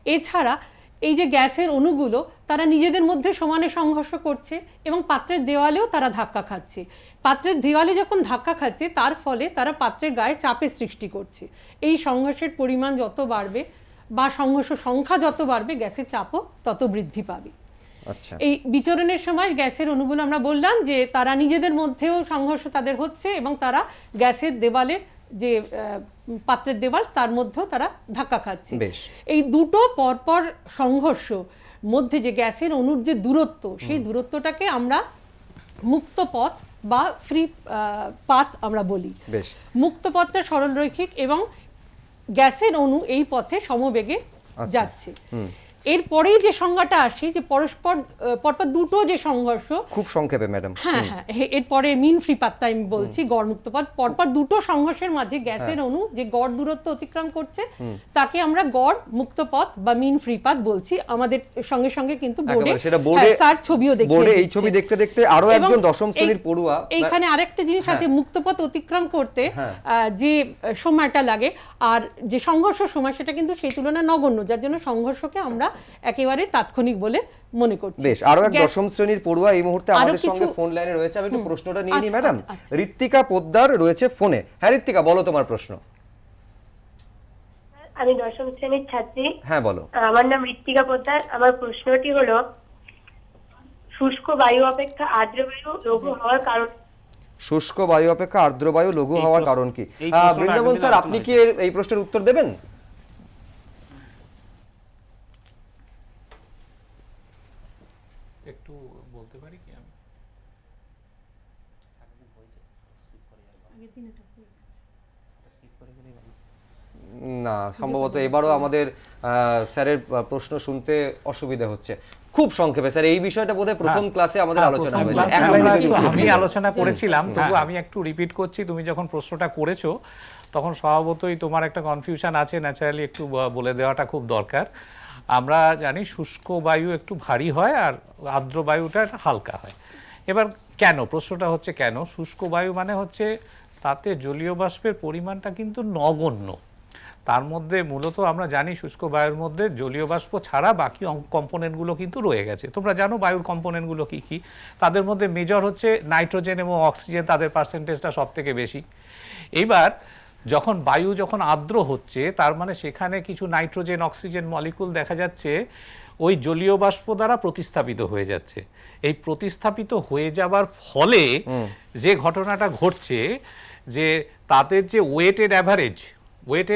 এছাড়া এই যে গ্যাসের অণুগুলো তারা নিজেদের মধ্যে সমানে সংঘর্ষ করছে এবং পাত্রের দেওয়ালেও তারা ধাক্কা খাচ্ছে। পাত্রের দেওয়ালে যখন ধাক্কা খাচ্ছে তার ফলে তারা পাত্রের গায়ে চাপের সৃষ্টি করছে। এই সংঘর্ষের পরিমাণ যত বাড়বে বা সংঘর্ষ সংখ্যা যত বাড়বে গ্যাসের চাপও তত বৃদ্ধি পাবে। আচ্ছা এই বিচরণের সময় গ্যাসের অণুগুলো আমরা বললাম যে তারা নিজেদের মধ্যেও সংঘর্ষ তাদের হচ্ছে এবং তারা গ্যাসের দেওয়ালের যে পাত্রের দেওয়াল তার মধ্যেও তারা ধাক্কা খাচ্ছে। বেশ। এই দুটো পরপর সংঘর্ষ মধ্যে যে গ্যাসের অণুর যে দূরত্ব সেই দূরত্বটাকে আমরা মুক্ত পথ বা ফ্রি পাথ আমরা বলি। বেশ। মুক্ত পথটা সরলরৈখিক এবং গ্যাসের অণু এই পথে সমবেগে যাচ্ছে। এরপরেই যে সংজ্ঞাটা আসে যে পরপর দুটো যে সংঘর্ষ, খুব সংক্ষেপে ম্যাডাম। হ্যাঁ হ্যাঁ, এরপরে মিন ফ্রি পাথটা আমি বলছি, গড় মুক্ত পথ। পরপর দুটো সংঘর্ষের মাঝে গ্যাসের অণু যে গড় দূরত্ব অতিক্রম করছে তাকে আমরা গড় মুক্ত পথ বা মিন ফ্রি পাথ বলছি। আমাদের সঙ্গে সঙ্গে কিন্তু বোর্ডে সেটা বোর্ডে স্যার ছবিও দেখিয়ে বোর্ডে এই দিচ্ছে। ছবি দেখতে দেখতে আরো এবং একজন দশম শ্রেণীর পড়ুয়া এইখানে আরেকটা জিনিস আছে, মুক্তপথ অতিক্রম করতে যে সময়টা লাগে আর যে সংঘর্ষ সময় সেটা কিন্তু সেই তুলনায় নগণ্য, যার জন্য সংঘর্ষকে আমরা একেবারে তাৎক্ষণিক বলে মনে করছি। বেশ, আরো এক গ্যাস- দশম শ্রেণীর পড়ুয়া এই মুহূর্তে আমাদের কিছু- সঙ্গে ফোন লাইনে রয়েছে। আমি একটু প্রশ্নটা নিয়ে নিই আচ্ছা, ম্যাডাম। আচ্ছা, আচ্ছা। ঋত্বিকা পোদ্দার রয়েছে ফোনে। হ্যাঁ ঋত্বিকা, বলো তোমার প্রশ্ন। আমি দশম শ্রেণীর ছাত্রী। হ্যাঁ বলো। আমার নাম ঋত্বিকা পোদ্দার। আমার প্রশ্নটি হলো, শুষ্ক বায়ু অপেক্ষা আর্দ্র বায়ু লঘু হওয়ার কারণ। শুষ্ক বায়ু অপেক্ষা আর্দ্র বায়ু লঘু হওয়ার কারণ কি? এই প্রশ্নটা বৃন্দাবন আগের দিন স্যার, আলোচনা আপনি কি এই প্রশ্নের উত্তর দেবেন? একটু বলতে পারি কি আমি? না, সম্ভবত এবারও আমাদের স্যারের প্রশ্ন শুনতে অসুবিধা হচ্ছে। খুব সংক্ষেপে স্যার, এই বিষয়টা বোধহয় প্রথম ক্লাসে আমাদের আলোচনা প্রথম হয়েছে। ক্লাসে এক লাইনে আমরা যদি একটু- উত্তর আমি দিতেন। আলোচনা করেছিলাম, তবু আমি একটু রিপিট করছি। তুমি যখন প্রশ্নটা করেছো তখন স্বভাবতই তোমার একটা কনফিউশন আছে, ন্যাচারালি একটু বলে দেওয়াটা খুব দরকার। আমরা জানি শুষ্ক বায়ু একটু ভারী হয় আর আর্দ্র বায়ুটা হালকা হয়। এবার কেন, প্রশ্নটা হচ্ছে কেন শুষ্ক বায়ু মানে হচ্ছে তাতে জলীয় বাষ্পের পরিমাণটা কিন্তু নগণ্য। তার মধ্যে মূলত আমরা জানি শুষ্ক বায়ুর মধ্যে জলীয় বাষ্প ছাড়া বাকি কম্পোনেন্টগুলো কিন্তু রয়ে গেছে। তোমরা জানো বায়ুর কম্পোনেন্টগুলো কি কি। তাদের মধ্যে মেজর হচ্ছে নাইট্রোজেন এবং অক্সিজেন, তাদের পার্সেন্টেজটা সব থেকে বেশি। এইবার যখন বায়ু যখন আর্দ্র হচ্ছে তার মানে সেখানে কিছু নাইট্রোজেন অক্সিজেন মলিকুল দেখা যাচ্ছে ওই জলীয় বাষ্প দ্বারা প্রতিস্থাপিত হয়ে যাচ্ছে। এই প্রতিস্থাপিত হয়ে যাবার ফলে যে ঘটনাটা ঘটছে যে তাদের যে ওয়েটেড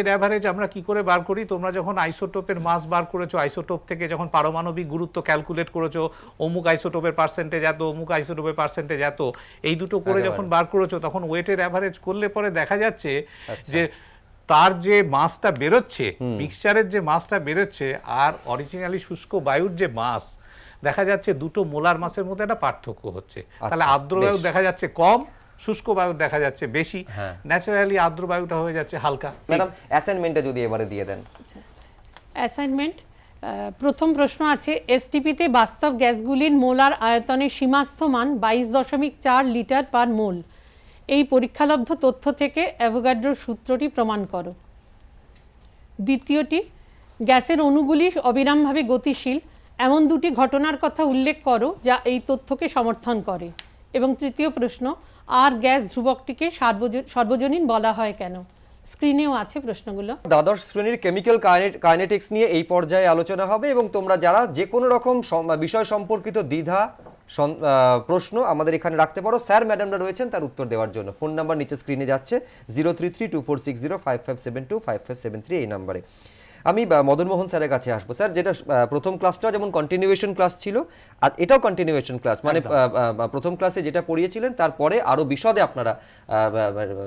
অ্যাভারেজ আমরা কি করে বার করি? তোমরা যখন আইসোটোপের মাস বার করেছো, আইসোটোপ থেকে যখন পারমাণবিক গুরুত্ব ক্যালকুলেট করেছো, অমুক আইসোটোপের পার্সেন্টেজ এত, অমুক আইসোটোপের পার্সেন্টেজ এত, এই দুটো করে যখন বার করেছো তখন ওয়েটেড অ্যাভারেজ করলে পরে দেখা যাচ্ছে যে তার যে মাসটা বেরোচ্ছে, মিক্সচারের যে মাসটা বেরোচ্ছে আর অরিজিনালি শুষ্ক বায়ুর যে মাস দেখা যাচ্ছে, দুটো মোলার মাসের মধ্যে একটা পার্থক্য হচ্ছে। তাহলে আর্দ্র বায়ু দেখা যাচ্ছে কম, শুষ্ক বায়ু দেখা যাচ্ছে বেশি। ন্যাচারালি আর্দ্র বায়ুটা হয়ে যাচ্ছে হালকা। ম্যাডাম, অ্যাসাইনমেন্টটা যদি এবারে দিয়ে দেন। অ্যাসাইনমেন্ট প্রথম প্রশ্ন আছে, এসটিপিতে বাস্তব গ্যাসগুলির মোলার আয়তনের সীমাস্থ মান 22.4 লিটার পার মোল। এই পরীক্ষালব্ধ তথ্য থেকে অ্যাভোগাড্রোর সূত্রটি প্রমাণ করো। দ্বিতীয়টি, গ্যাসের অণুগুলি অবিরামভাবে গতিশীল এমন দুটি ঘটনার কথা উল্লেখ করো যা এই তথ্যকে সমর্থন করে। এবং তৃতীয় প্রশ্ন, আর গ্যাস ধ্রুবকটিকে সর্বজনীন বলা হয় কেন? স্ক্রিনেও আছে প্রশ্নগুলো। দ্বাদশ শ্রেণীর কেমিক্যাল কাইনেটিক্স নিয়ে এই পর্যায়ে আলোচনা হবে এবং তোমরা যারা যে কোনো রকম বিষয় সম্পর্কিত দ্বিধা প্রশ্ন আমাদের এখানে রাখতে পারো। স্যার ম্যাডামরা রয়েছেন তার উত্তর দেওয়ার জন্য। ফোন নাম্বার নিচে স্ক্রিনে যাচ্ছে 03324605572557 এই নাম্বারে। আমি মদন মোহন স্যারের কাছে আসবো। স্যার, যেটা প্রথম ক্লাসটা যেমন কন্টিনিউয়েশন ক্লাস ছিল, আর এটাও কন্টিনিউয়েশন ক্লাস, মানে প্রথম ক্লাসে যেটা পড়িয়েছিলেন তারপরে আরো বিশদে আপনারা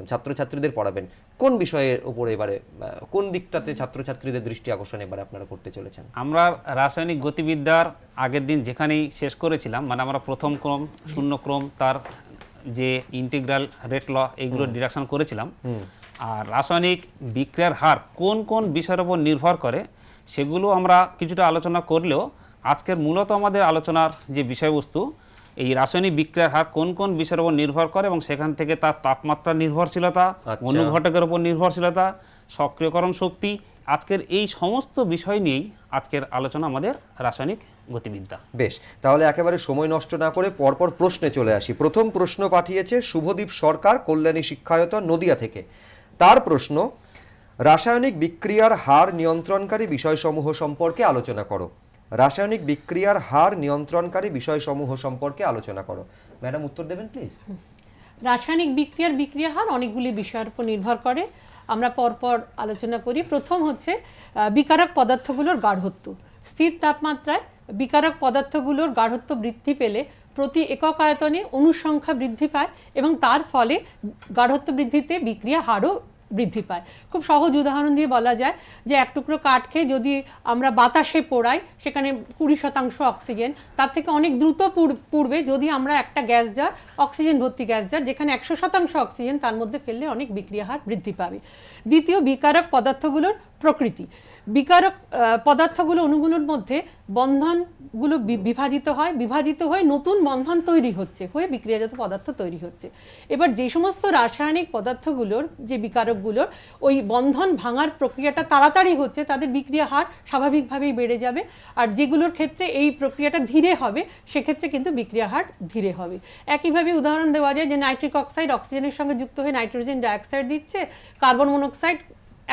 ছাত্রছাত্রীদের পড়াবেন। কোন বিষয়ের উপরে এবারে, কোন দিকটাতে ছাত্রছাত্রীদের দৃষ্টি আকর্ষণ এবারে আপনারা করতে চলেছেন? আমরা রাসায়নিক গতিবিদ্যার আগের দিন যেখানেই শেষ করেছিলাম, মানে আমরা প্রথম ক্রম, শূন্য ক্রম, তার যে ইন্টিগ্রাল, রেট ল, এইগুলো ডিডাকশন করেছিলাম। আর রাসায়নিক বিক্রিয়ার হার কোন কোন বিষয়ের উপর নির্ভর করে সেগুলো আমরা কিছুটা আলোচনা করলেও আজকের মূলত আমাদের আলোচনার যে বিষয়বস্তু, এই রাসায়নিক বিক্রিয়ার হার কোন কোন বিষয়ের উপর নির্ভর করে এবং সেখান থেকে তার তাপমাত্রা নির্ভরশীলতা, অনুঘটকের উপর নির্ভরশীলতা, সক্রিয়করণ শক্তি, আজকের এই সমস্ত বিষয় নিয়েই আজকের আলোচনা আমাদের রাসায়নিক গতিবিদ্যা। বেশ, তাহলে একেবারে সময় নষ্ট না করে পরপর প্রশ্নে চলে আসি। প্রথম প্রশ্ন পাঠিয়েছে শুভদীপ সরকার, কল্যাণী শিক্ষায়তন, নদিয়া থেকে। তার প্রশ্ন, রাসায়নিক বিক্রিয়ার হার নিয়ন্ত্রণকারী বিষয়সমূহ সম্পর্কে আলোচনা করো। রাসায়নিক বিক্রিয়ার হার নিয়ন্ত্রণকারী বিষয়সমূহ সম্পর্কে আলোচনা করো। ম্যাডাম উত্তর দেবেন প্লিজ। রাসায়নিক বিক্রিয়া হার অনেকগুলি বিষয়ের উপর নির্ভর করে, আমরা পরপর আলোচনা করি। প্রথম হচ্ছে বিকারক পদার্থগুলোর গাঢ়ত্ব। স্থির তাপমাত্রায় বিকারক পদার্থগুলোর গাঢ়ত্ব বৃদ্ধি পেলে প্রতি একক আয়তনে অণুর সংখ্যা বৃদ্ধি পায় এবং তার ফলে গাঢ়ত্ব বৃদ্ধিতে বিক্রিয়া হারও বৃদ্ধি পায়। খুব সহজ উদাহরণ দিয়ে বলা যায় যে এক টুকরো কাঠকে যদি আমরা বাতাসে পোড়াই, সেখানে 20% অক্সিজেন, তার থেকে অনেক দ্রুত পুড়বে যদি আমরা একটা গ্যাস জার, অক্সিজেন ভর্তি গ্যাস জার, যেখানে 100% অক্সিজেন, তার মধ্যে ফেললে অনেক বিক্রিয়া হার বৃদ্ধি পাবে। দ্বিতীয়, বিকারক পদার্থগুলোর প্রকৃতি। বিকারক পদার্থগুলো অণুগুলোর মধ্যে বন্ধনগুলো বিভাজিত হয়ে নতুন বন্ধন তৈরি হচ্ছে, হয়ে বিক্রিয়াজাত পদার্থ তৈরি হচ্ছে। এবার যে সমস্ত রাসায়নিক পদার্থগুলোর, যে বিকারকগুলোর ওই বন্ধন ভাঙার প্রক্রিয়াটা তাড়াতাড়ি হচ্ছে, তাদের বিক্রিয়া হার স্বাভাবিকভাবেই বেড়ে যাবে। আর যেগুলোর ক্ষেত্রে এই প্রক্রিয়াটা ধীরে হবে, সেক্ষেত্রে কিন্তু বিক্রিয়া হার ধীরে হবে। একইভাবে উদাহরণ দেওয়া যায় যে নাইট্রিক অক্সাইড অক্সিজেনের সঙ্গে যুক্ত হয়ে নাইট্রোজেন ডাইঅক্সাইড দিচ্ছে, কার্বন মনোক্সাইড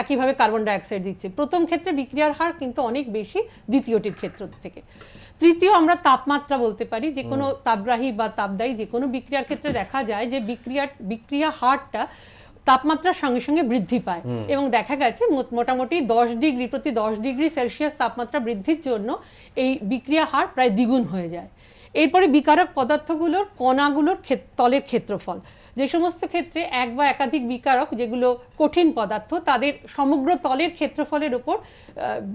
একইভাবে কার্বন ডাইঅক্সাইড দিচ্ছে। প্রথম ক্ষেত্রে বিক্রিয়ার হার কিন্তু অনেক বেশি দ্বিতীয়টির ক্ষেত্র থেকে। তৃতীয়, আমরা তাপমাত্রা বলতে পারি। যে কোনো তাপগ্রাহী বা তাপদায়ী যে কোনো বিক্রিয়ার ক্ষেত্রে দেখা যায় যে বিক্রিয়া হারটা তাপমাত্রার সঙ্গে সঙ্গে বৃদ্ধি পায় এবং দেখা গেছে মোটামুটি 10 ডিগ্রি সেলসিয়াস তাপমাত্রা বৃদ্ধির জন্য এই বিক্রিয়া হার প্রায় দ্বিগুণ হয়ে যায়। এরপরে বিকারক পদার্থগুলোর কণাগুলোর তলের ক্ষেত্রফল। যে সমস্ত ক্ষেত্রে এক বা একাধিক বিকারক, যেগুলো কঠিন পদার্থ, তাদের সমগ্র তলের ক্ষেত্রফলের উপর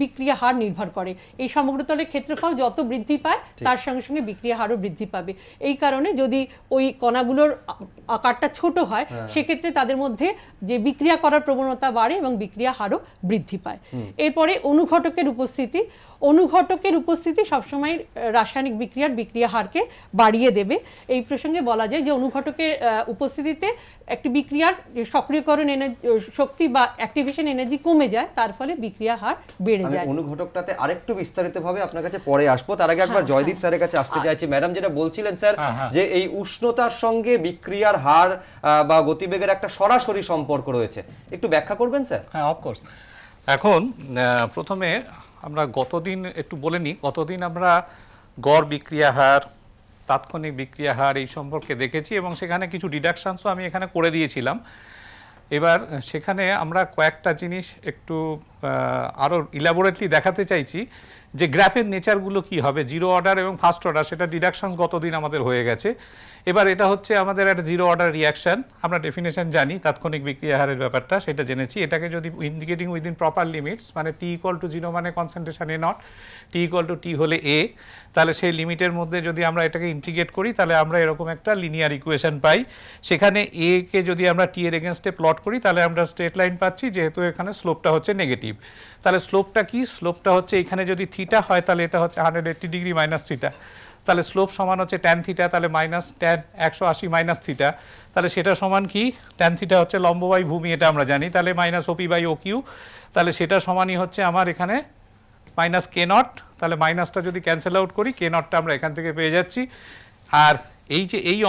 বিক্রিয়া হার নির্ভর করে। এই সমগ্র তলের ক্ষেত্রফল যত বৃদ্ধি পায়, তার সঙ্গে সঙ্গে বিক্রিয়া হারও বৃদ্ধি পাবে। এই কারণে যদি ওই কণাগুলোর আকারটা ছোট হয়, সেক্ষেত্রে তাদের মধ্যে যে বিক্রিয়া করার প্রবণতা বাড়ে এবং বিক্রিয়া হারও বৃদ্ধি পায়। এরপরে অনুঘটকের উপস্থিতি। অনুঘটকের উপস্থিতি সবসময় রাসায়নিক বিক্রিয়া হারকে বাড়িয়ে দেবে। এই প্রসঙ্গে বলা যায় যে অনুঘটকের উপস্থিতিতে একটি বিক্রিয়ার সক্রিয়করণ শক্তি বা অ্যাক্টিভেশন এনার্জি কমে যায়, তার ফলে বিক্রিয়া হার বেড়ে যায়। অনুঘটকটাতে আরেকটু বিস্তারিতভাবে আপনার কাছে পরে আসবো, তার আগে একবার জয়দীপ স্যারের কাছে আসতে চাইছি। ম্যাডাম যেটা বলছিলেন স্যার, যে এই উষ্ণতার সঙ্গে বিক্রিয়ার হার বা গতিবেগের একটা সরাসরি সম্পর্ক রয়েছে, একটু ব্যাখ্যা করবেন স্যার? হ্যাঁ, অফকোর্স। এখন প্রথমে আমরা গতদিন একটু বলে নিই। গতদিন আমরা গড় বিক্রিয়া হার, তাৎক্ষণিক বিক্রিয়া হার এই সম্পর্কে দেখেছি এবং সেখানে কিছু ডিডাকশনসও আমি এখানে করে দিয়েছিলাম। এবার সেখানে আমরা কয়েকটা জিনিস একটু আরও ইলাবোরেটলি দেখাতে চাইছি যে গ্রাফের নেচারগুলো কি হবে, জিরো অর্ডার এবং ফার্স্ট অর্ডার, সেটা ডিডাকশনস গতদিন আমাদের হয়ে গেছে। এবার এটা হচ্ছে আমাদের একটা জিরো অর্ডার রিয়াকশন। আমরা ডেফিনেশন জানি তাৎক্ষণিক বিক্রিয়া হারের ব্যাপারটা, সেটা জেনেছি। এটাকে যদি ইন্ডিকেটিং উইদিন প্রপার লিমিটস, মানে T=0 মানে কনসেন্ট্রেশন A নট, T=T হলে A, তাহলে সেই লিমিটের মধ্যে যদি আমরা এটাকে ইন্টিগ্রেট করি, তাহলে আমরা এরকম একটা লিনিয়ার ইকুয়েশন পাই। সেখানে A কে যদি আমরা T এর এগেনস্টে প্লট করি, তাহলে আমরা স্ট্রেট লাইন পাচ্ছি, যেহেতু এখানে স্লোপটা হচ্ছে নেগেটিভ। তাহলে স্লোপটা কি? স্লোপটা হচ্ছে এখানে যদি থিটা হয়, তাহলে এটা হচ্ছে 180 ডিগ্রি মাইনাস থিটা। তাহলে স্লোপ সমান হচ্ছে ট্যান থিটা, তাহলে মাইনাস ট্যান 180 মাইনাস থিটা, তাহলে সেটা সমান কি? ট্যান থিটা হচ্ছে লম্ব বাই ভূমি, এটা আমরা জানি, তাহলে মাইনাস OP বাই OQ, তাহলে সেটা সমানই হচ্ছে আমার এখানে মাইনাস K নট। তাহলে মাইনাসটা যদি ক্যান্সেল আউট করি, K নটটা আমরা এখান থেকে পেয়ে যাচ্ছি। আর এই যে এই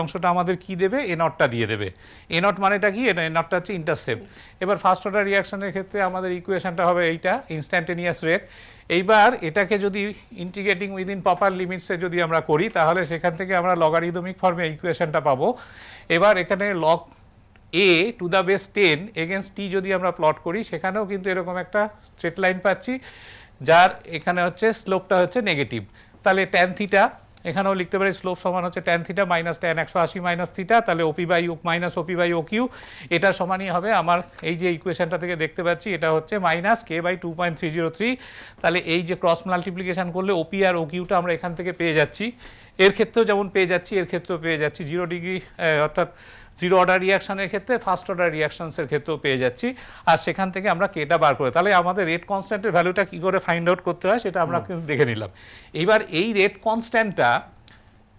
অংশটা আমাদের কি দেবে, এ নটটা দিয়ে দেবে। এ নট মানেটা কি, এ নটটা হচ্ছে ইন্টারসেপ্ট। এবার ফার্স্ট অর্ডার রিয়াকশনের ক্ষেত্রে আমাদের ইকুয়েশনটা হবে এইটা, ইনস্ট্যান্টেনিয়াস রেট। এইবার এটাকে যদি ইন্টিগ্রেটিং উইদিন প্রপার লিমিটসে যদি আমরা করি, তাহলে সেখান থেকে আমরা লগারিদমিক ফর্মে ইকুয়েশনটা পাবো। এবার এখানে log a to the base 10 against t যদি আমরা প্লট করি, সেখানেও কিন্তু এরকম একটা স্ট্রেট লাইন পাচ্ছি, যার এখানে হচ্ছে স্লোপটা হচ্ছে নেগেটিভ। তাহলে ট্যান থিটা এখানেও লিখতে পারি, স্লোপ সমান হচ্ছে tan theta minus tan 180 minus theta, তাহলে OP by minus OP by O Q. এটা সমানই হবে আমার এই যে ইকুয়েশনটা থেকে দেখতে পাচ্ছি, এটা হচ্ছে মাইনাস কে বাই 2.303। তাহলে এই যে ক্রস মাল্টিপ্লিকেশন করলে ওপি আর ও কিউটা আমরা এখান থেকে পেয়ে যাচ্ছি। এর ক্ষেত্রেও যেমন পেয়ে যাচ্ছি, এর ক্ষেত্রেও পেয়ে যাচ্ছি। 0 ডিগ্রি অর্থাৎ জিরো অর্ডার রিয়াকশনের ক্ষেত্রে, ফার্স্ট অর্ডার রিয়াকশনসের ক্ষেত্রেও পেয়ে যাচ্ছি। আর সেখান থেকে আমরা কেটা বার করে, তাহলে আমাদের রেট কনস্ট্যান্টের ভ্যালুটা কী করে ফাইন্ড আউট করতে হয় সেটা আমরা কিন্তু দেখে নিলাম। এইবার এই রেট কনস্ট্যান্টটা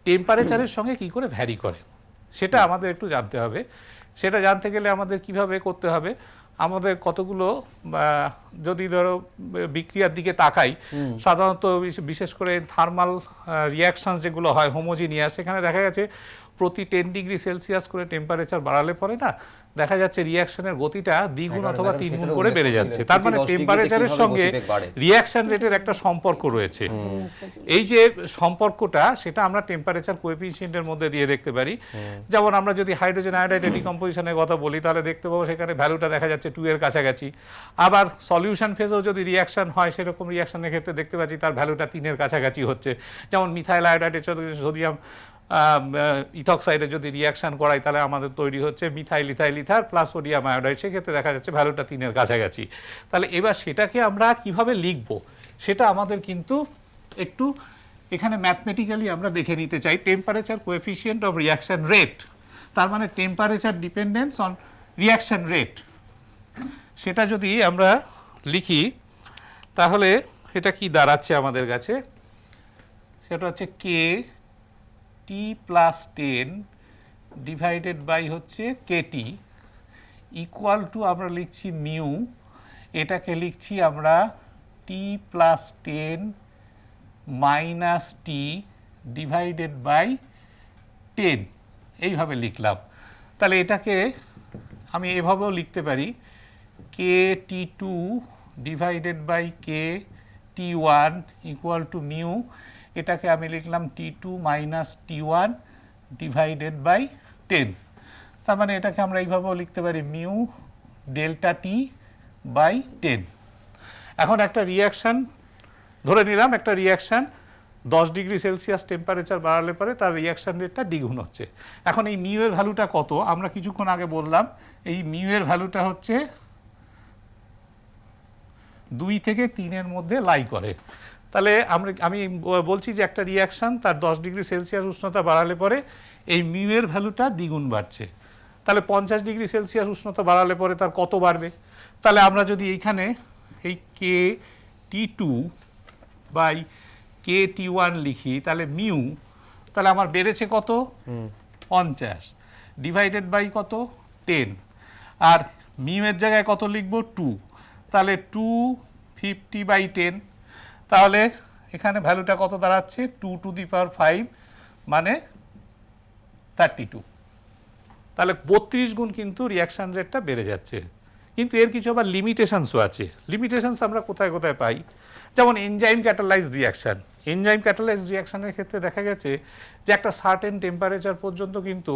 টেম্পারেচারের সঙ্গে কি করে ভ্যারি করে সেটা আমাদের একটু জানতে হবে। সেটা জানতে গেলে আমাদের কিভাবে করতে হবে, আমাদের কতগুলো যদি ধরো বিক্রিয়ার দিকে তাকাই, সাধারণত বিশেষ করে থার্মাল রিয়াকশনস যেগুলো হয় হোমোজিনিয়াস, সেখানে দেখা গেছে প্রতি 10 ডিগ্রি সেলসিয়াস করে টেম্পারেচার বাড়ালে পরে না দেখা যাচ্ছে রিয়াকশনের গতিটা দ্বিগুণ অথবা তিনগুণ করে বেড়ে যাচ্ছে। তার মানে টেম্পারেচারের সঙ্গে রিয়াকশন রেটের একটা সম্পর্ক রয়েছে। এই যে সম্পর্কটা, সেটা আমরা টেম্পারেচার কোএফিসিয়েন্টের মধ্যে দিয়ে দেখতে পারি। যেমন আমরা যদি হাইড্রোজেন আয়োডাইডের ডিকম্পোজিশনের কথা বলি, তাহলে দেখতে পাবো সেখানে ভ্যালুটা দেখা যাচ্ছে 2 এর কাছাকাছি। আবার সলিউশন ফেজেও যদি রিয়াকশন হয়, সেরকম রিয়াকশনের ক্ষেত্রে দেখতে পাচ্ছি তার ভ্যালুটা 3 এর কাছাকাছি হচ্ছে। যেমন মিথাইল আয়োডাইডের সোডিয়াম ইথক্সাইডে যদি রিয়াকশন করাই, তাহলে আমাদের তৈরি হচ্ছে methyl ethyl ether plus sodium iodide, সেক্ষেত্রে দেখা যাচ্ছে ভ্যালুটা 3 এর কাছাকাছি। তাহলে এবার সেটাকে আমরা কিভাবে লিখব সেটা আমাদের কিন্তু একটু এখানে ম্যাথমেটিক্যালি আমরা দেখে নিতে চাই। Temperature coefficient of reaction rate, তার মানে temperature dependence on reaction rate, সেটা যদি আমরা লিখি তাহলে এটা কি দাঁড়াচ্ছে আমাদের কাছে, সেটা হচ্ছে K T plus 10 divided by হচ্ছে কেটি ইকুয়াল টু আমরা লিখছি মিউ, এটাকে লিখছি আমরা T plus 10 minus T divided by 10, এইভাবে লিখলাম। তাহলে এটাকে আমি এভাবেও লিখতে পারি, K T two divided by K T one equal to mu, এটাকে আমি লিখলাম T2 minus T1 divided by 10। তার মানে এটাকে আমরা এইভাবেও লিখতে পারি মিউ ডেল্টা টি বাই 10। এখন একটা রিয়াকশান ধরে নিলাম, একটা রিয়াকশান 10 ডিগ্রি সেলসিয়াস টেম্পারেচার বাড়ালে পরে তার রিয়াকশান রেটটা দ্বিগুণ হচ্ছে। এখন এই মিউ এর ভ্যালুটা কত, আমরা কিছুক্ষণ আগে বললাম এই মিউ এর ভ্যালুটা হচ্ছে 2 থেকে 3 এর মধ্যে লাই করে। তাহলে আমি বলছি যে একটা রিয়াকশান তার 10 ডিগ্রি সেলসিয়াস উষ্ণতা বাড়ালে পরে এই মিউ এর ভ্যালুটা দ্বিগুণ বাড়ছে। তাহলে 50 ডিগ্রি সেলসিয়াস উষ্ণতা বাড়ালে পরে তার কত বাড়বে? তাহলে আমরা যদি এইখানে এই K T two by K T one লিখি, তাহলে মিউ, তাহলে আমার বেড়েছে কত 50 ডিভাইডেড বাই কত 10, আর মিউ এর জায়গায় কত লিখবো 2, তাহলে 250 বাই 10, তাহলে এখানে ভ্যালুটা কত দাঁড়াচ্ছে 2 টু দি পাওয়ার 5 মানে 32। তাহলে 32 গুণ কিন্তু রিয়াকশন রেটটা বেড়ে যাচ্ছে। কিন্তু এর কিছু আবার লিমিটেশনসও আছে। লিমিটেশনস আমরা কোথায় কোথায় পাই, যেমন enzyme catalysed reaction. Enzyme catalysed রিয়াকশনের ক্ষেত্রে দেখা গেছে যে একটা সার্টেন টেম্পারেচার পর্যন্ত কিন্তু,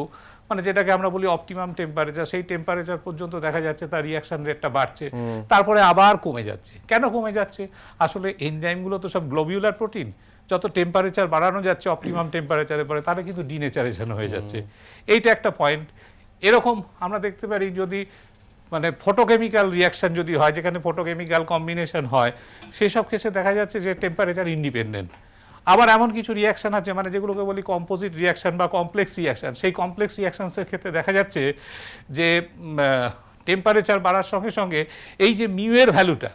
মানে যেটাকে আমরা বলি অপটিমাম টেম্পারেচার, সেই টেম্পারেচার পর্যন্ত দেখা যাচ্ছে তার রিয়াকশন রেটটা বাড়ছে, তারপরে আবার কমে যাচ্ছে। কেন কমে যাচ্ছে? আসলে এনজাইমগুলো তো সব গ্লোবিউলার প্রোটিন, যত টেম্পারেচার বাড়ানো যাচ্ছে অপটিমাম টেম্পারেচারের পরে তারা কিন্তু ডিনেচারেশন হয়ে যাচ্ছে। এইটা একটা পয়েন্ট। এরকম আমরা দেখতে পারি যদি মানে ফটোকেমিক্যাল রিয়াকশন যদি হয়, যেখানে ফটোকেমিক্যাল কম্বিনেশন হয়, সেসব ক্ষেত্রে দেখা যাচ্ছে যে টেম্পারেচার ইন্ডিপেন্ডেন্ট। আবার এমন কিছু রিয়াকশন আছে মানে যেগুলোকে বলি কম্পোজিট রিয়াকশন বা কমপ্লেক্স রিয়াকশন, সেই কমপ্লেক্স রিয়াকশনসের ক্ষেত্রে দেখা যাচ্ছে যে টেম্পারেচার বাড়ার সঙ্গে সঙ্গে এই যে মিউ এর ভ্যালুটা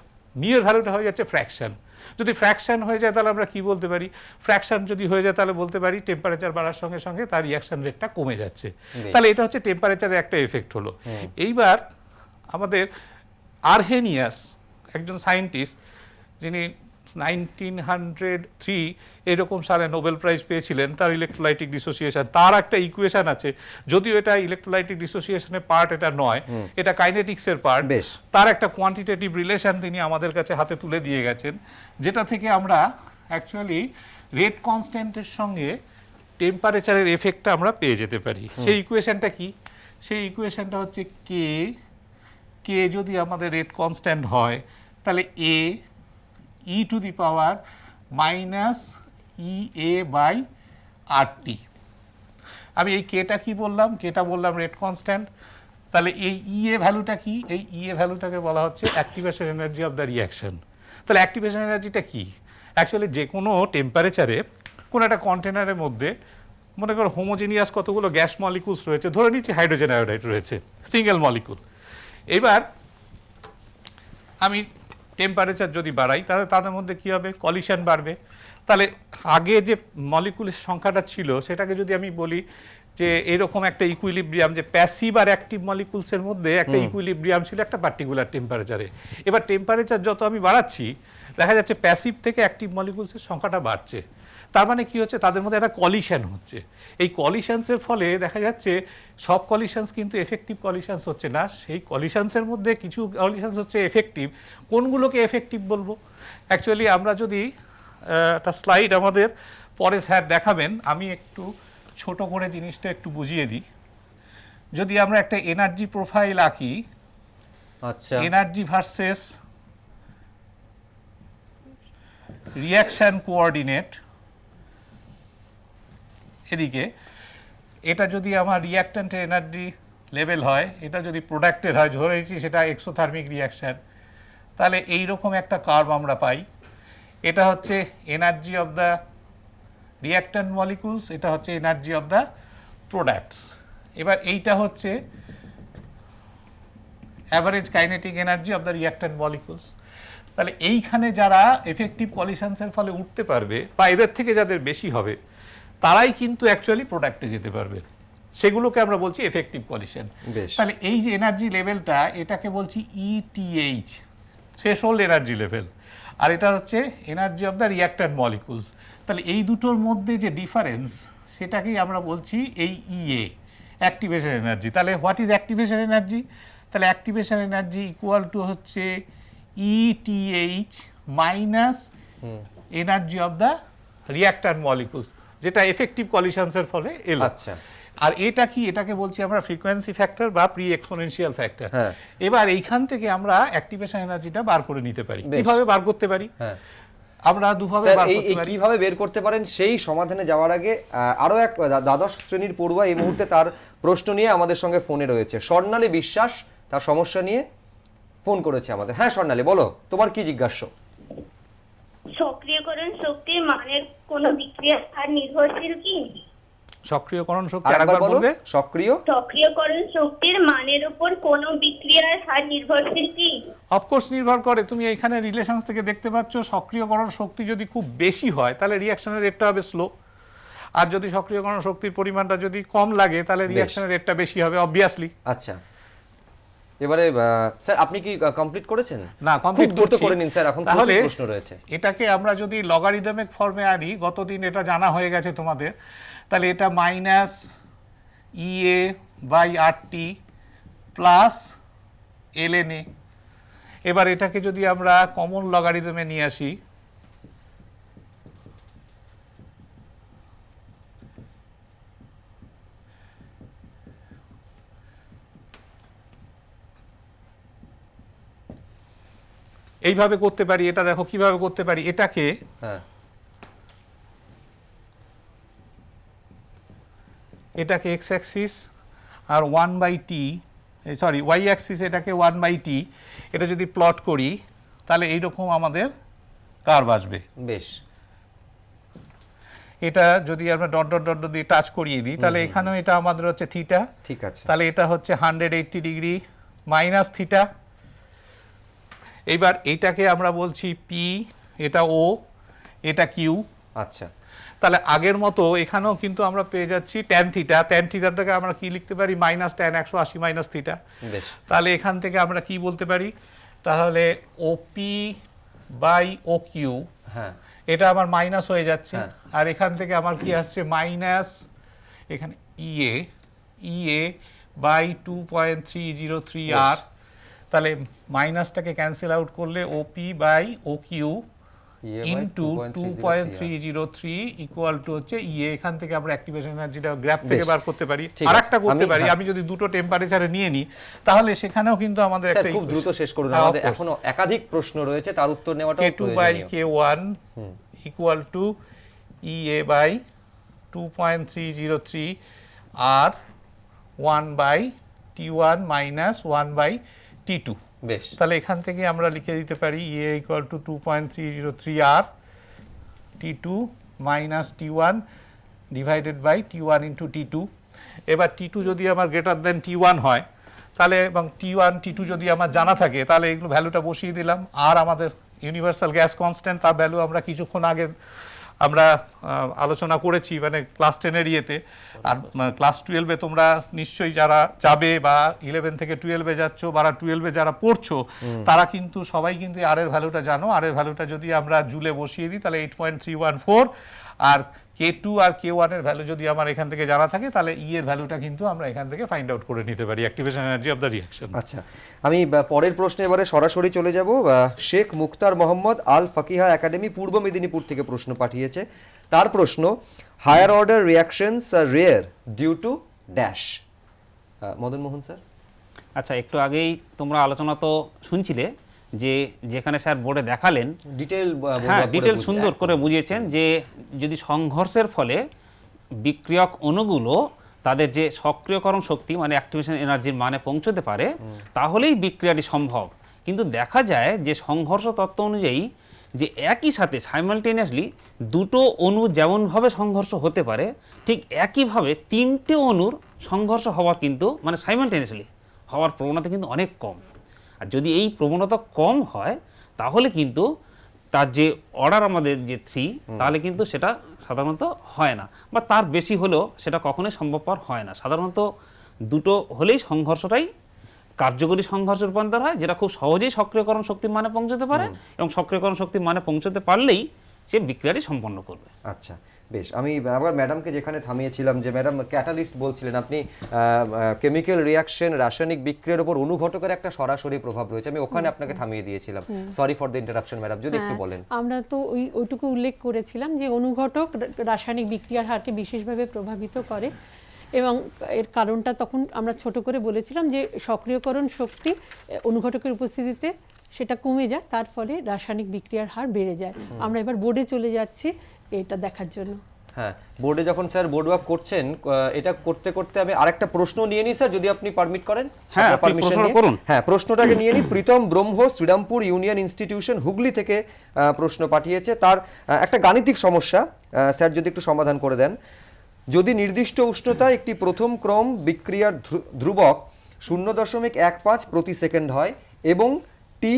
হয়ে যাচ্ছে ফ্র্যাকশন। যদি ফ্র্যাকশন হয়ে যায় তাহলে আমরা কি বলতে পারি, ফ্র্যাকশন যদি হয়ে যায় তাহলে বলতে পারি টেম্পারেচার বাড়ার সঙ্গে সঙ্গে তার রিয়াকশন রেটটা কমে যাচ্ছে। তাহলে এটা হচ্ছে টেম্পারেচারের একটা এফেক্ট হলো। এইবার আমাদের আর্হেনিয়াস একজন সায়েন্টিস্ট, যিনি 1903 এরকম সালে নোবেল প্রাইজ পেয়েছিলেন তার ইলেকট্রোলাইটিক ডিসোসিয়েশন। তার একটা ইকুয়েশন আছে, যদিও এটা ইলেকট্রোলাইটিক ডিসোসিয়েশনের পার্ট এটা নয়, এটা কাইনেটিক্সের পার্ট। বেশ। তার একটা কোয়ান্টিটেটিভ রিলেশন তিনি আমাদের কাছে হাতে তুলে দিয়ে গেছেন, যেটা থেকে আমরা অ্যাকচুয়ালি রেট কনস্ট্যান্টের সঙ্গে টেম্পারেচারের এফেক্টটা আমরা পেয়ে যেতে পারি। সেই ইকুয়েশনটা কি? সেই ইকুয়েশনটা হচ্ছে কে যদি আমাদের রেট কনস্ট্যান্ট হয় তাহলে A E to the power minus E A by R T. আমি এই কেটা কি বললাম? কেটা বললাম রেট কনস্ট্যান্ট। তাহলে এই ই এ ভ্যালুটা কি? এই ই এ ভ্যালুটাকে বলা হচ্ছে activation energy of the reaction. তাহলে অ্যাক্টিভেশন এনার্জিটা কি? অ্যাকচুয়ালি যে কোনো টেম্পারেচারে কোনো একটা কন্টেনারের মধ্যে মনে করো হোমোজেনিয়াস কতগুলো গ্যাস মলিকুলস রয়েছে, ধরে নিচ্ছি হাইড্রোজেন আয়োডাইড রয়েছে, সিঙ্গেল মলিকুল। এবার আমি টেম্পারেচার যদি বাড়াই তাহলে তাদের মধ্যে কি হবে? কলিশন বাড়বে। তাহলে আগে যে মলিকুলের সংখ্যাটা ছিল সেটাকে যদি আমি বলি যে এরকম একটা ইকুইলিব্রিয়াম, যে প্যাসিভ আর অ্যাক্টিভ মলিকুলসের মধ্যে একটা ইকুইলিব্রিয়াম ছিল একটা পার্টিকুলার টেম্পারেচারে। এবার টেম্পারেচার যত আমি বাড়াচ্ছি দেখা যাচ্ছে প্যাসিভ থেকে অ্যাক্টিভ মলিকুলসের সংখ্যাটা বাড়ছে। তার মানে কি হচ্ছে? তাদের মধ্যে একটা কলিশন হচ্ছে। এই কলিশনসের ফলে দেখা যাচ্ছে সব কলিশনস কিন্তু এফেক্টিভ কলিশনস হচ্ছে না, সেই কলিশনসের মধ্যে কিছু কলিশনস হচ্ছে এফেক্টিভ। কোনগুলোকে এফেক্টিভ বলবো? অ্যাকচুয়ালি আমরা যদি একটা স্লাইড আমাদের পরে স্যার দেখাবেন, আমি একটু ছোট করে জিনিসটা একটু বুঝিয়ে দিই। যদি আমরা একটা এনার্জি প্রোফাইল আঁকি, আচ্ছা, এনার্জি ভার্সেস রিয়াকশন কোঅর্ডিনেট, এদিকে এটা যদি আমার রিয়াক্ট্যান্টের এনার্জি লেভেল হয়, এটা যদি প্রোডাক্টের হয়, ধরেছি সেটা এক্সোথার্মিক রিয়াকশন, তাহলে এইরকম একটা কার্ভ আমরা পাই। এটা হচ্ছে energy of the reactant molecules, এটা হচ্ছে এনার্জি অফ দ্য প্রোডাক্টস। এবার এইটা হচ্ছে average kinetic energy of the reactant molecules. তাহলে এইখানে যারা এফেক্টিভ কলিশনসের ফলে উঠতে পারবে বা এদের থেকে যাদের বেশি হবে তারাই কিন্তু অ্যাকচুয়ালি প্রোডাক্টে যেতে পারবে, সেগুলোকে আমরা বলছি এফেক্টিভ কলিশন। বেশ। তাহলে এই যে এনার্জি লেভেলটা, এটাকে বলছি ইটিএইচ, থ্রেশহোল্ড এনার্জি লেভেল, আর এটা হচ্ছে energy of the reactant molecules. তাহলে এই দুটোর মধ্যে যে ডিফারেন্স সেটাকেই আমরা বলছি এই ইএ, অ্যাক্টিভেশন এনার্জি। তাহলে হোয়াট ইজ অ্যাক্টিভেশন এনার্জি? তাহলে অ্যাক্টিভেশন এনার্জি ইকুয়াল টু হচ্ছে ETH minus energy of the reactant molecules, যেটা এফেক্টিভ কলিশনসের ফলে এলো। আচ্ছা। আর এটা কি? এটাকে বলছি আমরা ফ্রিকোয়েন্সি ফ্যাক্টর বা প্রি এক্সপোনেনশিয়াল ফ্যাক্টর। হ্যাঁ। এবার এইখান থেকে আমরা অ্যাক্টিভেশন এনার্জিটা বার করে নিতে পারি। বেশ। কিভাবে বার করতে পারি? হ্যাঁ আমরা দুভাবে স্যার, বার এই করতে এই পারি। কিভাবে বের করতে পারেন সেই সমাধানে যাওয়ার আগে আরো এক দ্বাদশ শ্রেণীর পড়ুয়া এই মুহূর্তে তার প্রশ্ন নিয়ে আমাদের সঙ্গে ফোনে রয়েছে। স্বর্ণালী বিশ্বাস তার সমস্যা নিয়ে ফোন করেছে আমাদের। হ্যাঁ স্বর্ণালী, বলো তোমার কি জিজ্ঞাস্য? সক্রিয়করণ শক্তির মানের কোনো বিক্রিয়ার হার নির্ভরশীল কি? সক্রিয়করণ শক্তি আরেকবার আরেকবার বলো। বলবে? সক্রিয়করণ শক্তির মানের উপর কোনো বিক্রিয়ার হার নির্ভরশীল কি? অফকোর্স নির্ভর করে। তুমি এখানে রিলেশনস থেকে দেখতে পাচ্ছ সক্রিয়করণ শক্তি যদি খুব বেশি হয় তাহলে রিয়াকশনের রেটটা হবে স্লো, আর যদি সক্রিয়করণ শক্তির পরিমাণটা যদি কম লাগে তাহলে রিয়াকশনের রেটটা বেশি হবে অবভিয়াসলি। আচ্ছা, এবারে স্যার আপনি কি কমপ্লিট করেছেন? না, খুব কমপ্লিট দ্রুত করছি। করে নিন স্যার, এখন তাহলে প্রচুর প্রশ্ন রয়েছে। এটাকে আমরা যদি লগারিদমিক ফর্মে আনি, গতদিন এটা জানা হয়ে গেছে তোমাদের, তাহলে এটা minus EA by R T plus LN A. এবার এটাকে যদি আমরা কমন লগারিদমে নিয়ে আসি, এইভাবে করতে পারি। এটা দেখো কিভাবে করতে পারি। এটাকে হ্যাঁ, এটাকে এক্স অ্যাক্সিস আর 1/t, সরি ওয়াই অ্যাক্সিস, এটাকে 1/t, এটা যদি প্লট করি তাহলে এইরকম আমাদের কার্ভ আসবে। বেশ। এটা যদি আমরা ডট ডট ডট দিয়ে টাচ করিয়ে দিই তাহলে এখানেও এটা আমাদের হচ্ছে থিটা, ঠিক আছে। তাহলে এটা হচ্ছে 180 ডিগ্রি মাইনাস থিটা। এইবার এইটাকে আমরা বলছি পি, এটা ও, এটা কিউ। আচ্ছা, তাহলে আগের মতো এখানেও কিন্তু আমরা পেয়ে যাচ্ছি ট্যান থিটা। ট্যান থিটাটাকে আমরা কি লিখতে পারি? Minus tan 180 minus theta. বেশ। তাহলে এখান থেকে আমরা কি বলতে পারি? তাহলে ওপি বাই ও কিউ, হ্যাঁ এটা আমার মাইনাস হয়ে যাচ্ছে। হ্যাঁ। আর এখান থেকে আমার কি আসছে মাইনাস এখানে ইএ বাই 2.303 আর, তাহলে মাইনাসটাকে ক্যান্সেল আউট করলে ওপি বাই ও কিউ EA by into 2.303 equal to হচ্ছে ইএ। এখান থেকে আমরা অ্যাক্টিভেশন এনার্জিটা গ্রাফ থেকে বেশ। বার করতে পারি। ঠিক আর আছে। একটা করতে আমি- পারি, হ্যাঁ। আমি যদি দুটো টেম্পারেচারে নিয়ে নিই তাহলে সেখানেও কিন্তু আমাদের স্যার একটা খুব দ্রুত শেষ করুন, হ্যাঁ, আমাদের of course। এখনো একাধিক প্রশ্ন রয়েছে, তার উত্তর নেওয়াটাও K2 by প্রয়োজনীয়। K1 equal to EA by 2.303 R 1 by T1 minus 1 by T2। বেশ, তাহলে এখান থেকে আমরা লিখে দিতে পারি EA equal to 2.303 R T2 minus T1 divided by T1 into T2। এবার T2 যদি আমার গ্রেটার দেন T1 হয় তাহলে, এবং T1 T2 যদি আমার জানা থাকে তাহলে এগুলো ভ্যালুটা বসিয়ে দিলাম। আর আমাদের ইউনিভার্সাল গ্যাস কনস্ট্যান্ট, তার ভ্যালু আমরা কিছুক্ষণ আগে আমরা আলোচনা করেছি, মানে ক্লাস 10-এর ইয়েতে। আর ক্লাস 12-এ তোমরা নিশ্চয়ই যারা যাবে বা 11 থেকে 12-এ যাচ্ছ বা 12-এ যারা পড়ছো তারা কিন্তু সবাই কিন্তু আর এর ভ্যালুটা জানো। আর এর ভ্যালুটা যদি আমরা জুলে বসিয়ে দিই তাহলে 8.314, আর K2 আর K1 এর ভ্যালু যদি আমার এখান থেকে জানা থাকে তাহলে E এর ভ্যালুটা কিন্তু আমরা এখান থেকে ফাইন্ড আউট করে নিতে পারি, activation energy of the reaction. আচ্ছা আমি পরের প্রশ্নে এবারে সরাসরি চলে যাব। শেখ মুক্তার মোহাম্মদ আল ফাকিহা একাডেমি পূর্ব মেদিনীপুর থেকে প্রশ্ন পাঠিয়েছে। তার প্রশ্ন, higher order reactions are rare due to dash. Madan Mohan sir. আচ্ছা, একটু আগেই তোমরা আলোচনা তো শুনছিলে যে যেখানে স্যার বোর্ডে দেখালেন, ডিটেল হ্যাঁ ডিটেল সুন্দর করে বুঝিয়েছেন যে যদি সংঘর্ষের ফলে বিক্রিয়ক অণুগুলো তাদের যে সক্রিয়করণ শক্তি মানে অ্যাক্টিভেশন এনার্জির মানে পৌঁছতে পারে তাহলেই বিক্রিয়াটি সম্ভব। কিন্তু দেখা যায় যে সংঘর্ষ তত্ত্ব অনুযায়ী যে একই সাথে সাইমালটেনিয়াসলি দুটো অণু যেমনভাবে সংঘর্ষ হতে পারে ঠিক একইভাবে তিনটে অণুর সংঘর্ষ হওয়ার কিন্তু মানে সাইমালটেনিয়াসলি হওয়ার প্রবণতা কিন্তু অনেক কম। আর যদি এই প্রবণতা কম হয় তাহলে কিন্তু তার যে অর্ডার আমাদের যে 3 তাহলে কিন্তু সেটা সাধারণত হয় না, বা তার বেশি হলেও সেটা কখনোই সম্ভবপর হয় না। সাধারণত দুটো হলেই সংঘর্ষটাই কার্যকরী সংঘর্ষে রূপান্তর হয়, যেটা খুব সহজেই সক্রিয়করণ শক্তির মানে পৌঁছতে পারে এবং সক্রিয়করণ শক্তির মানে পৌঁছতে পারলেই সে বিক্রিয়াটি সম্পন্ন করবে। আচ্ছা বেশ, আমি আবার ম্যাডামকে যেখানে থামিয়েছিলাম যে ম্যাডাম ক্যাটালিস্ট বলছিলেন, আপনি কেমিক্যাল রিঅ্যাকশন রাসায়নিক বিক্রিয়ার উপর অনুঘটকের একটা সরাসরি প্রভাব রয়েছে, আমি ওখানে আপনাকে থামিয়ে দিয়েছিলাম। Sorry for the interruption madam, যদি একটু বলেন। আমরা তো ওইটুকু উল্লেখ করেছিলাম যে অনুঘটক রাসায়নিক বিক্রিয়ার হারকে বিশেষভাবে প্রভাবিত করে, এবং এর কারণটা তখন আমরা ছোট করে বলেছিলাম যে সক্রিয়করণ শক্তি অনুঘটকের উপস্থিতিতে সেটা কমে যায়, তার ফলে রাসায়নিক বিক্রিয়ার হার বেড়ে যায়। আমরা এবার বোর্ডে চলে যাচ্ছি এটা দেখার জন্য। হ্যাঁ, বোর্ডে যখন স্যার বোর্ড ওয়ার্ক করছেন, এটা করতে করতে আমি আরেকটা প্রশ্ন নিয়ে নিই স্যার, যদি আপনি পারমিট করেন। হ্যাঁ, আপনার আপনি permission প্রশ্নটা নিয়ে। করুন। হ্যাঁ, প্রশ্নটাকে নিয়ে নিই। প্রীতম ব্রহ্ম শ্রীরামপুর ইউনিয়ন ইনস্টিটিউশন হুগলি থেকে প্রশ্ন পাঠিয়েছে। তার একটা গাণিতিক সমস্যা, স্যার যদি একটু সমাধান করে দেন। যদি নির্দিষ্ট উষ্ণতায় একটি প্রথম ক্রম বিক্রিয়ার ধ্রুবক 0.15 প্রতি সেকেন্ড হয় এবং টি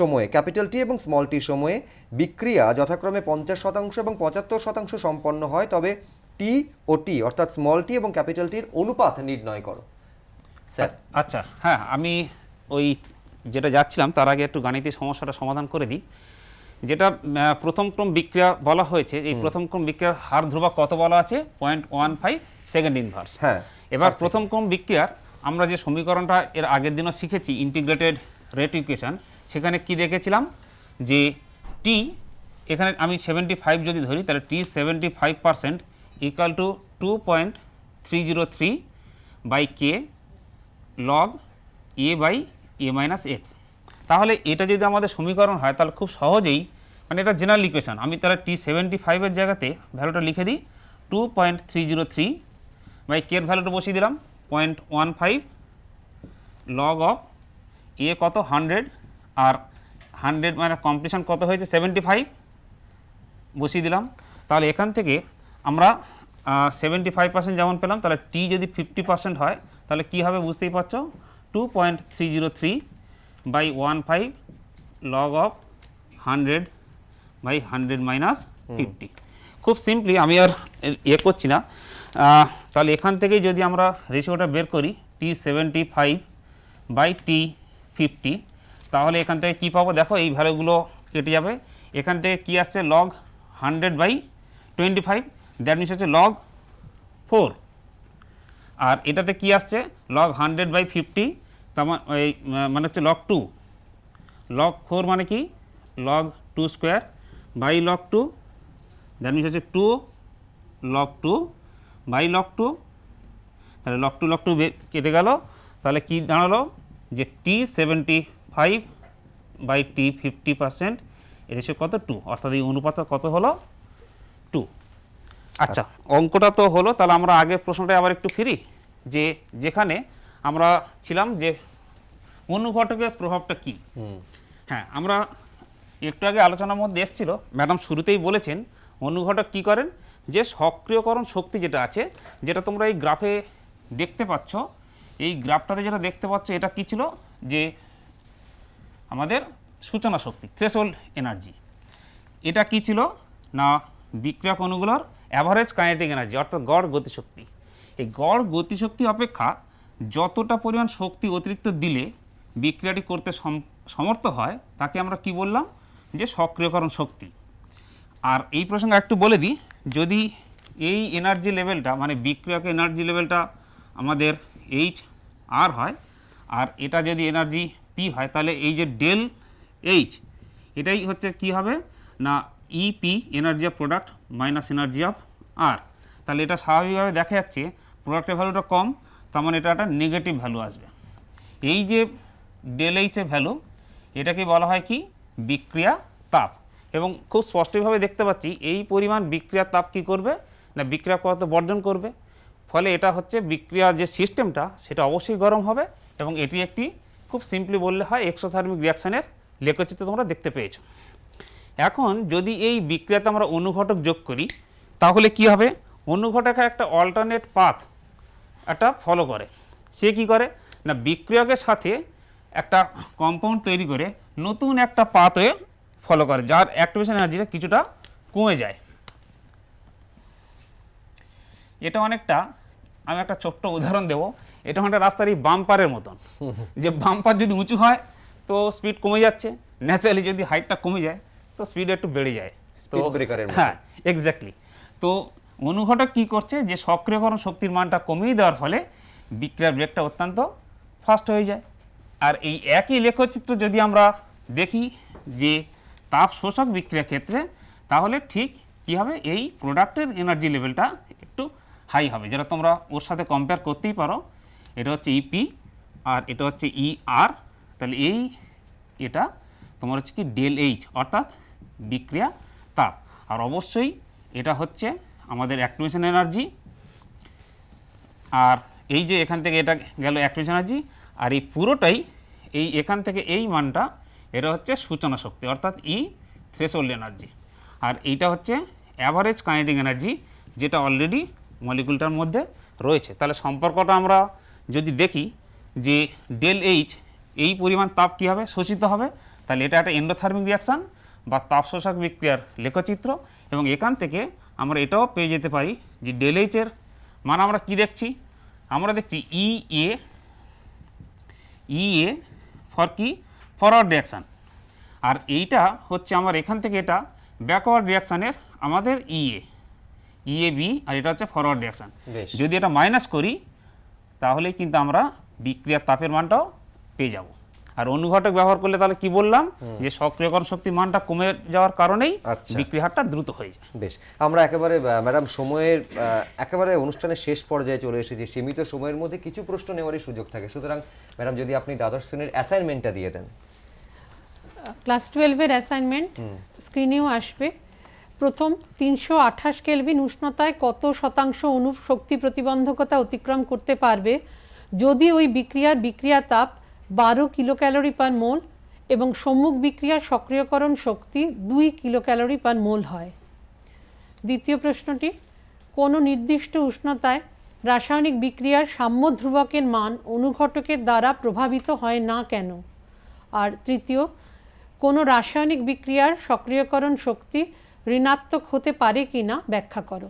সময়ে, ক্যাপিটাল টি এবং স্মল টি সময়ে বিক্রিয়া যথাক্রমে 50% এবং 75% সম্পন্ন হয়, তবে টি ও টি অর্থাৎ স্মল টি এবং ক্যাপিটাল টির অনুপাত নির্ণয় করো। স্যার আচ্ছা, হ্যাঁ আমি ওই যেটা যাচ্ছিলাম তার আগে একটু গাণিতিক সমস্যাটা সমাধান করে দিই। যেটা প্রথম ক্রম বিক্রিয়া বলা হয়েছে, এই প্রথম ক্রম বিক্রিয়ার হার ধ্রুবক কত বলা আছে? 0.15 সেকেন্ড ইনভার্স। হ্যাঁ, এবার প্রথম ক্রম বিক্রিয়ার আমরা যে সমীকরণটা এর আগের দিনও শিখেছি ইন্টিগ্রেটেড রেট ইকুয়েশন, সেখানে কি দেখেছিলাম যে টি এখানে আমি 75 যদি ধরি তাহলে T 75% equal to 2.303 by K log A by A minus X. তাহলে এটা যদি আমাদের সমীকরণ হয় তাহলে খুব সহজেই, মানে এটা জেনারেল ইকুয়েশন, আমি তাহলে টি 75-এর জায়গাতে ভ্যালুটা লিখে দিই 2.303 বাই কে এর ভ্যালুটা বসিয়ে দিলাম 0.15 লগ অফ এ কত 100, আর 100 মানে কমপ্লিশন কত হয়েছে 75 বসিয়ে দিলাম। তাহলে এখান থেকে আমরা 75% যেমন পেলাম, তাহলে টি যদি 50% হয় তাহলে কী হবে বুঝতেই পারছো, 2.303 by 15 log of 100 by 100 minus 50। খুব সিম্পলি, আমি আর করছি না। তাহলে এখান থেকেই যদি আমরা রেশিওটা বের করি টি 75 বাই টি 50, তাহলে এখান থেকে কী পাবো দেখো, এই ভ্যালুগুলো কেটে যাবে। এখান থেকে কি আসছে লগ 100/25, দ্যাট মিনস হচ্ছে লগ 4। আর এটাতে কি আসছে লগ 100/50, তার মানে হচ্ছে লগ 2। লগ 4 মানে কি log 2 square by log 2, that means হচ্ছে 2 লগ 2 বাই লগ 2। তাহলে লগ 2 কেটে গেল, তাহলে কি দাঁড়ালো যে T75/T50%, এর রেশিও কত 2, অর্থাৎ এই অনুপাত কত হলো 2। আচ্ছা, অঙ্কটা তো হলো। তাহলে আমরা আগের প্রশ্নটায় আবার একটু ফিরি, যে যেখানে আমরা ছিলাম যে অনুঘটকের প্রভাবটা কি। হ্যাঁ, আমরা একটু আগে আলোচনার মধ্যে এসেছিল, ম্যাডাম শুরুতেই বলেছেন অনুঘটক কি করেন, যে সক্রিয়করণ শক্তি যেটা আছে, যেটা তোমরা এই গ্রাফে দেখতে পাচ্ছ, এই গ্রাফটাতে যেটা দেখতে পাচ্ছ এটা কি ছিল, যে আমাদের সূচনা শক্তি থ্রেশহোল্ড এনার্জি। এটা কি ছিল না বিক্রিয়ক অণুগুলোর অ্যাভারেজ কাইনেটিক এনার্জি, অর্থাৎ গড় গতিশক্তি। এই গড় গতিশক্তি অপেক্ষা যতটা পরিমাণ শক্তি অতিরিক্ত দিলে বিক্রিয়াটি করতে সমর্থ হয় তাকে আমরা কি বললাম, যে সক্রিয়করণ শক্তি। আর এই প্রসঙ্গে একটু বলে দিই, যদি এই এনার্জি লেভেলটা মানে বিক্রিয়ক এনার্জি লেভেলটা আমাদের HR হয়, আর এটা যদি এনার্জি P হয়, তাহলে এই যে ডেল H এটাই হচ্ছে কি হবে না EP energy of product minus energy of R। তাহলে এটা স্বাভাবিকভাবে দেখা যাচ্ছে প্রোডাক্টের ভ্যালুটা কম, তার মানে এটা একটা নেগেটিভ ভ্যালু আসবে। এই যে ডেল H এর ভ্যালু, এটাকে বলা হয় কি বিক্রিয়া তাপ। এবং খুব স্পষ্টভাবে দেখতে পাচ্ছি এই পরিমাণ বিক্রিয়ার তাপ কী করবে না বিক্রিয়া পদার্থ বর্জন করবে। ফলে এটা হচ্ছে বিক্রিয়া যে সিস্টেমটা সেটা অবশ্যই গরম হবে, এবং এটি একটি খুব সিম্পলি বললে হয় এক্সোথার্মিক রিয়াকশানের লেখচিত্র তোমরা দেখতে পেয়েছো। এখন যদি এই বিক্রিয়াতে আমরা অনুঘটক যোগ করি, তাহলে কি হবে, অনুঘটকের একটা অল্টারনেট পাথ একটা ফলো করে। সে কি করে না বিক্রিয়কের সাথে একটা কম্পাউন্ড তৈরি করে নতুন একটা পাথওয়ে ফলো করে, যার অ্যাক্টিভেশন এনার্জিটা কিছুটা কমে যায়। এটা অনেকটা, আমি একটা ছোট্ট উদাহরণ দেবো, এটা অনেকটা রাস্তার এই বাম্পারের মতন, যে বাম্পার যদি উঁচু হয় তো স্পিড কমে যাচ্ছে, ন্যাচারালি যদি হাইটটা কমে যায় তো স্পিড একটু বেড়ে যায়। তো Speed breaker এর মতো। হ্যাঁ, এক্স্যাক্টলি। তো অনুঘটক কী করছে, যে সক্রিয়করণ শক্তির মানটা কমিয়ে দেওয়ার ফলে বিক্রিয়ার ব্রেকটা অত্যন্ত ফাস্ট হয়ে যায়। আর এই একই লেখচিত্র যদি আমরা দেখি যে তাপ শোষক বিক্রিয়ার ক্ষেত্রে, তাহলে ঠিক কী হবে, এই প্রোডাক্টের এনার্জি লেভেলটা একটু হাই হবে, যেটা তোমরা ওর সাথে কম্পেয়ার করতেই পারো। এটা হচ্ছে EP আর এটা হচ্ছে ER। তাহলে এটা তোমার হচ্ছে কি ডেল H, অর্থাৎ বিক্রিয়া তাপ। আর অবশ্যই এটা হচ্ছে আমাদের অ্যাক্টিভেশন এনার্জি, আর এই যে এখান থেকে এটা গেল অ্যাক্টিভেশন এনার্জি, আর এই পুরোটাই এই এখান থেকে এই মানটা এটা হচ্ছে সূচনা শক্তি, অর্থাৎ থ্রেশহোল্ড এনার্জি। আর এইটা হচ্ছে অ্যাভারেজ কাইনেটিক এনার্জি, যেটা অলরেডি মলিকুলটার মধ্যে রয়েছে। তাহলে সম্পর্কটা আমরা যদি দেখি যে ডেল H এই পরিমাণ তাপ কী হবে, শোষিত হবে, তাহলে এটা একটা এন্ডোথার্মিক রিয়াকশান বা তাপ শোষক বিক্রিয়ার লেখচিত্র। এবং এখান থেকে আমরা এটাও পেয়ে যেতে পারি যে ডেল H এর মান আমরা কি দেখছি, আমরা দেখছি EA ফর কি ফরওয়ার্ড রিয়াকশান, আর এইটা হচ্ছে আমার এখান থেকে এটা ব্যাকওয়ার্ড রিয়াকশানের আমাদের EAB, আর এটা হচ্ছে ফরওয়ার্ড রিয়াকশান। বেশ। যদি এটা মাইনাস করি তাহলেই কিন্তু আমরা বিক্রিয়ার তাপের মানটাও পেয়ে যাব। আর অনুঘটক ব্যবহার করলে তাহলে কি বললাম, যে সক্রিয়করণ শক্তির মানটা কমে যাওয়ার কারণেই আচ্ছা। বিক্রিয়া হারটা দ্রুত হয়ে যায়। বেশ, আমরা একেবারে ম্যাডাম সময়ের একেবারে অনুষ্ঠানের শেষ পর্যায়ে চলে এসেছি। সীমিত সময়ের মধ্যে কিছু প্রশ্ন নেওয়ারই সুযোগ থাকে, সুতরাং ম্যাডাম যদি আপনি দ্বাদশ শ্রেণীর অ্যাসাইনমেন্টটা দিয়ে দেন। ক্লাস 12-এর অ্যাসাইনমেন্ট স্ক্রিনেও আসবে। প্রথম, 328 কেলভিন উষ্ণতায় কত শতাংশ অণু শক্তি প্রতিবন্ধকতা অতিক্রম করতে পারবে যদি ওই বিক্রিয়ার বিক্রিয়া তাপ 12 কিলো ক্যালোরি পার মোল এবং সম্মুখ বিক্রিয়ার সক্রিয়করণ শক্তি 2 কিলো ক্যালোরি পার মোল হয়। দ্বিতীয় প্রশ্নটি, কোনো নির্দিষ্ট উষ্ণতায় রাসায়নিক বিক্রিয়ার সাম্য ধ্রুবকের মান অনুঘটকের দ্বারা প্রভাবিত হয় না কেন? আর তৃতীয়, কোনো রাসায়নিক বিক্রিয়ার সক্রিয়করণ শক্তি ঋণাত্মক হতে পারে কি না ব্যাখ্যা করো।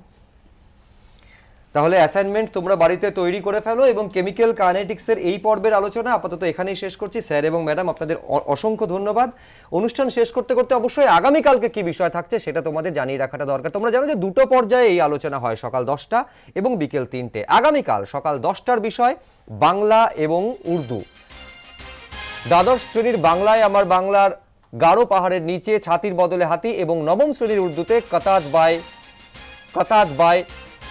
তাহলে অ্যাসাইনমেন্ট তোমরা বাড়িতে তৈরি করে ফেলো এবং কেমিক্যাল কাইনেটিক্সের এই পর্বের আলোচনা আপাতত এখানেই শেষ করছি। স্যার এবং ম্যাডাম আপনাদের অসংখ্য ধন্যবাদ। অনুষ্ঠান শেষ করতে করতে অবশ্যই আগামীকালকে কি বিষয় থাকছে সেটা তোমাদের জানিয়ে রাখাটা দরকার। তোমরা জানো যে দুটো পর্যায়ে এই আলোচনা হয়, সকাল 10টা এবং বিকেল 3টে। আগামীকাল সকাল 10টার বিষয় বাংলা এবং উর্দু। দ্বাদশ শ্রেণীর বাংলায় আমার বাংলার গারো পাহাড়ের নিচে ছাতির বদলে হাতি এবং নবম শ্রেণীর উর্দুতে কাতাত বাই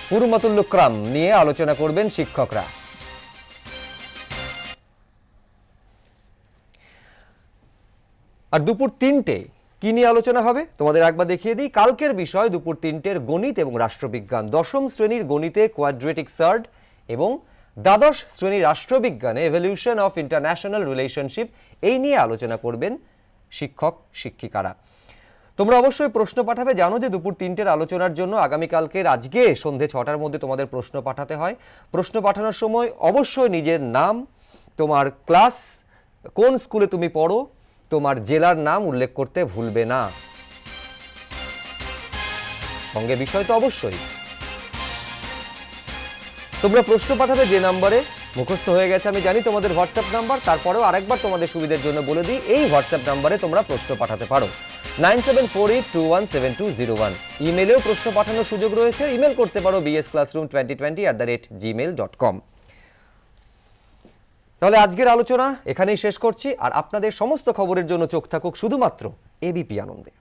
হুরমাতুল্লুক্রাম নিয়ে আলোচনা করবেন শিক্ষকরা। আর দুপুর 3টে কি নিয়ে আলোচনা হবে তোমাদের একবার দেখিয়ে দিই। কালকের বিষয় দুপুর 3টের গণিত এবং রাষ্ট্রবিজ্ঞান। দশম শ্রেণীর গণিতে কোয়াড্রেটিক সার্ড এবং দ্বাদশ শ্রেণীর রাষ্ট্রবিজ্ঞানে এভলিউশন অফ ইন্টারন্যাশনাল রিলেশনশিপ এই নিয়ে আলোচনা করবেন শিক্ষক শিক্ষিকারা। তোমরা অবশ্যই প্রশ্ন পাঠাবে। জানো যে দুপুর 3টের আলোচনার জন্য আগামীকালকের আজকে সন্ধে 6টার মধ্যে তোমাদের প্রশ্ন পাঠাতে হয়। প্রশ্ন পাঠানোর সময় অবশ্যই নিজের নাম, তোমার ক্লাস, কোন স্কুলে তুমি পড়ো, তোমার জেলার নাম উল্লেখ করতে ভুলবে না। সঙ্গে বিষয় তো অবশ্যই। তোমরা প্রশ্ন পাঠাবে যে নাম্বারে, মুখস্থ হয়ে গেছে আমি জানি তোমাদের হোয়াটসঅ্যাপ নাম্বার, তারপরেও আরেকবার তোমাদের সুবিধার জন্য বলে দিই, এই হোয়াটসঅ্যাপ নাম্বারে তোমরা প্রশ্ন পাঠাতে পারো 9748217201। ইমেলেও প্রশ্ন পাঠানোর সুযোগ রয়েছে, ইমেল করতে পারো bsclassroom2020@gmail.com। তাহলে আজকের আলোচনা এখানেই শেষ করছি। আর আপনাদের সমস্ত খবরের জন্য চোখ থাকুক শুধুমাত্র এবিপি আনন্দে।